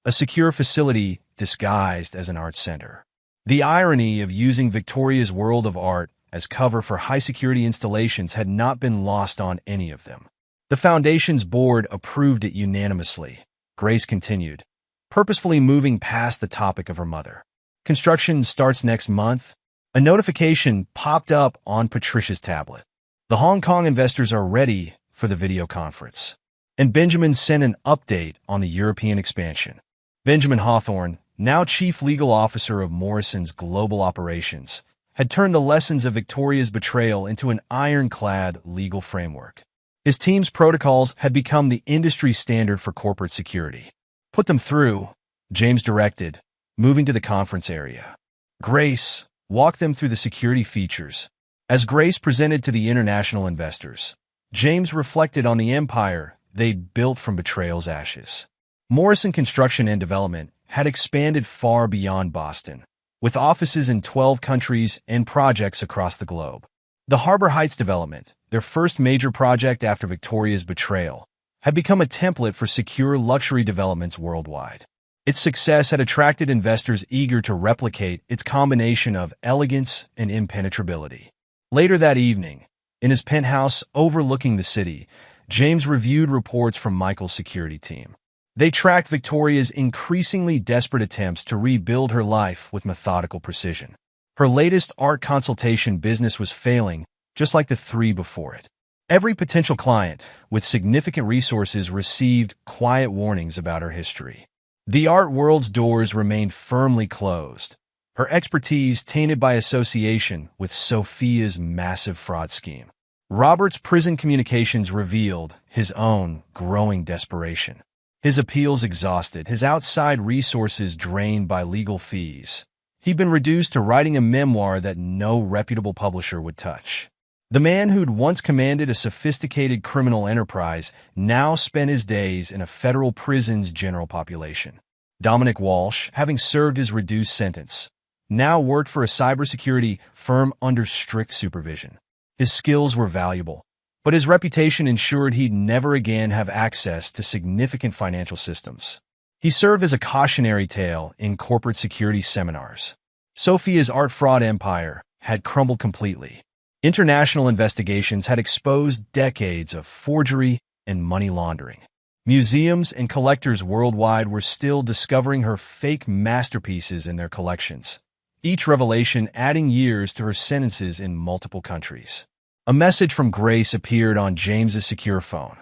Speaker 1: a secure facility disguised as an art center. The irony of using Victoria's world of art as cover for high-security installations had not been lost on any of them. The Foundation's board approved it unanimously, Grace continued, purposefully moving past the topic of her mother. "Construction starts next month." A notification popped up on Patricia's tablet. The Hong Kong investors are ready for the video conference. And Benjamin sent an update on the European expansion. Benjamin Hawthorne, now Chief Legal Officer of Morrison's Global Operations, had turned the lessons of Victoria's betrayal into an ironclad legal framework. His team's protocols had become the industry standard for corporate security. "Put them through," James directed, moving to the conference area. Grace walked them through the security features. As Grace presented to the international investors, James reflected on the empire they'd built from betrayal's ashes. Morrison Construction and Development had expanded far beyond Boston, with offices in 12 countries and projects across the globe. The Harbor Heights development, their first major project after Victoria's betrayal, had become a template for secure luxury developments worldwide. Its success had attracted investors eager to replicate its combination of elegance and impenetrability. Later that evening, in his penthouse overlooking the city, James reviewed reports from Michael's security team. They tracked Victoria's increasingly desperate attempts to rebuild her life with methodical precision. Her latest art consultation business was failing, just like the 3 before it. Every potential client with significant resources received quiet warnings about her history. The art world's doors remained firmly closed, her expertise tainted by association with Sophia's massive fraud scheme. Robert's prison communications revealed his own growing desperation. His appeals exhausted, his outside resources drained by legal fees. He'd been reduced to writing a memoir that no reputable publisher would touch. The man who'd once commanded a sophisticated criminal enterprise now spent his days in a federal prison's general population. Dominic Walsh, having served his reduced sentence, now worked for a cybersecurity firm under strict supervision. His skills were valuable, but his reputation ensured he'd never again have access to significant financial systems. He served as a cautionary tale in corporate security seminars. Sophia's art fraud empire had crumbled completely. International investigations had exposed decades of forgery and money laundering. Museums and collectors worldwide were still discovering her fake masterpieces in their collections, each revelation adding years to her sentences in multiple countries. A message from Grace appeared on James's secure phone.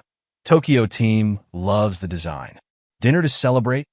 Speaker 1: Tokyo team loves the design. Dinner to celebrate?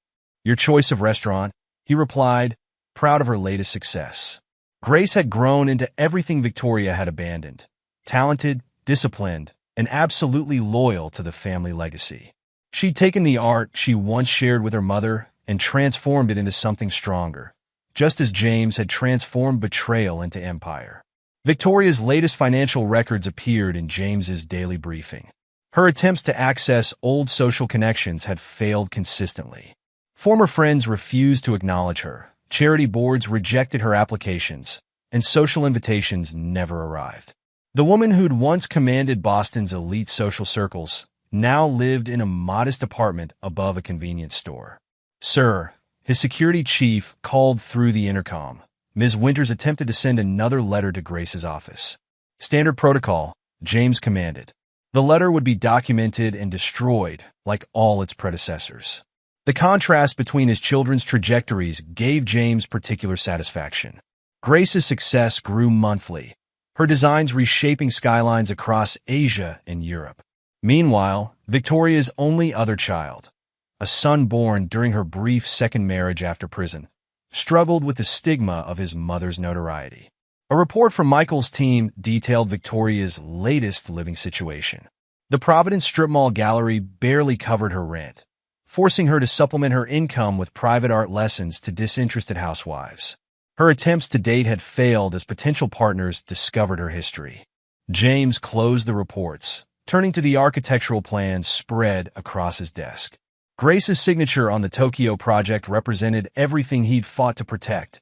Speaker 1: Your choice of restaurant? He replied, proud of her latest success. Grace had grown into everything Victoria had abandoned. Talented, disciplined, and absolutely loyal to the family legacy. She'd taken the art she once shared with her mother and transformed it into something stronger, just as James had transformed betrayal into empire. Victoria's latest financial records appeared in James's daily briefing. Her attempts to access old social connections had failed consistently. Former friends refused to acknowledge her, charity boards rejected her applications, and social invitations never arrived. The woman who'd once commanded Boston's elite social circles now lived in a modest apartment above a convenience store. Sir, his security chief called through the intercom. Ms. Winters attempted to send another letter to Grace's office. Standard protocol, James commanded. The letter would be documented and destroyed like all its predecessors. The contrast between his children's trajectories gave James particular satisfaction. Grace's success grew monthly, her designs reshaping skylines across Asia and Europe. Meanwhile, Victoria's only other child, a son born during her brief second marriage after prison, struggled with the stigma of his mother's notoriety. A report from Michael's team detailed Victoria's latest living situation. The Providence Strip Mall gallery barely covered her rent, forcing her to supplement her income with private art lessons to disinterested housewives. Her attempts to date had failed as potential partners discovered her history. James closed the reports, turning to the architectural plans spread across his desk. Grace's signature on the Tokyo project represented everything he'd fought to protect: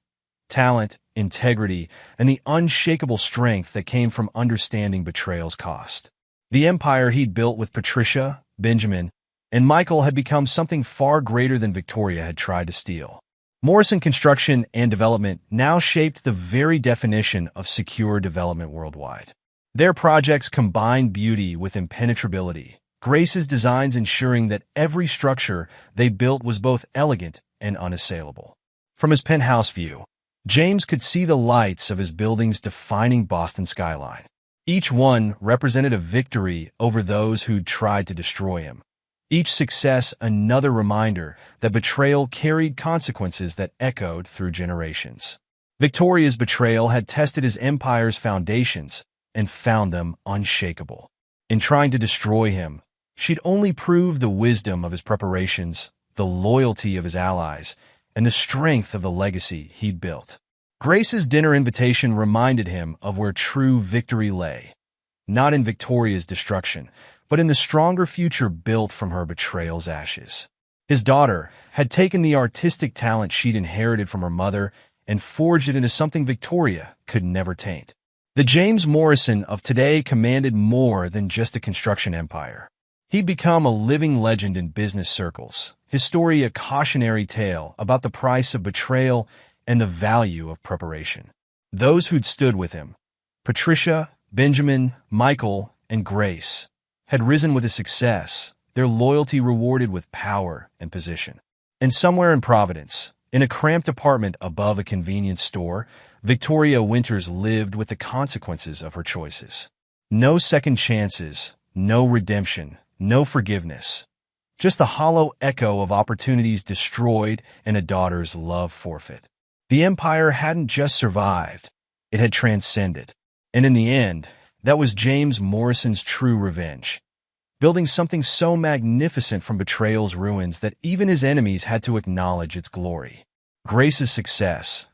Speaker 1: talent, integrity, and the unshakable strength that came from understanding betrayal's cost. The empire he'd built with Patricia, Benjamin, and Michael had become something far greater than Victoria had tried to steal. Morrison Construction and Development now shaped the very definition of secure development worldwide. Their projects combined beauty with impenetrability, Grace's designs ensuring that every structure they built was both elegant and unassailable. From his penthouse view, James could see the lights of his buildings defining Boston's skyline. Each one represented a victory over those who'd tried to destroy him. Each success another reminder that betrayal carried consequences that echoed through generations. Victoria's betrayal had tested his empire's foundations and found them unshakable. In trying to destroy him, she'd only proved the wisdom of his preparations, the loyalty of his allies, and the strength of the legacy he'd built. Grace's dinner invitation reminded him of where true victory lay, not in Victoria's destruction, but in the stronger future built from her betrayal's ashes. His daughter had taken the artistic talent she'd inherited from her mother and forged it into something Victoria could never taint. The James Morrison of today commanded more than just a construction empire. He'd become a living legend in business circles, his story a cautionary tale about the price of betrayal and the value of preparation. Those who'd stood with him, Patricia, Benjamin, Michael, and Grace, had risen with his success, their loyalty rewarded with power and position. And somewhere in Providence, in a cramped apartment above a convenience store, Victoria Winters lived with the consequences of her choices. No second chances, no redemption, no forgiveness. Just the hollow echo of opportunities destroyed and a daughter's love forfeit. The empire hadn't just survived, it had transcended. And in the end, that was James Morrison's true revenge. Building something so magnificent from betrayal's ruins that even his enemies had to acknowledge its glory. Grace's success,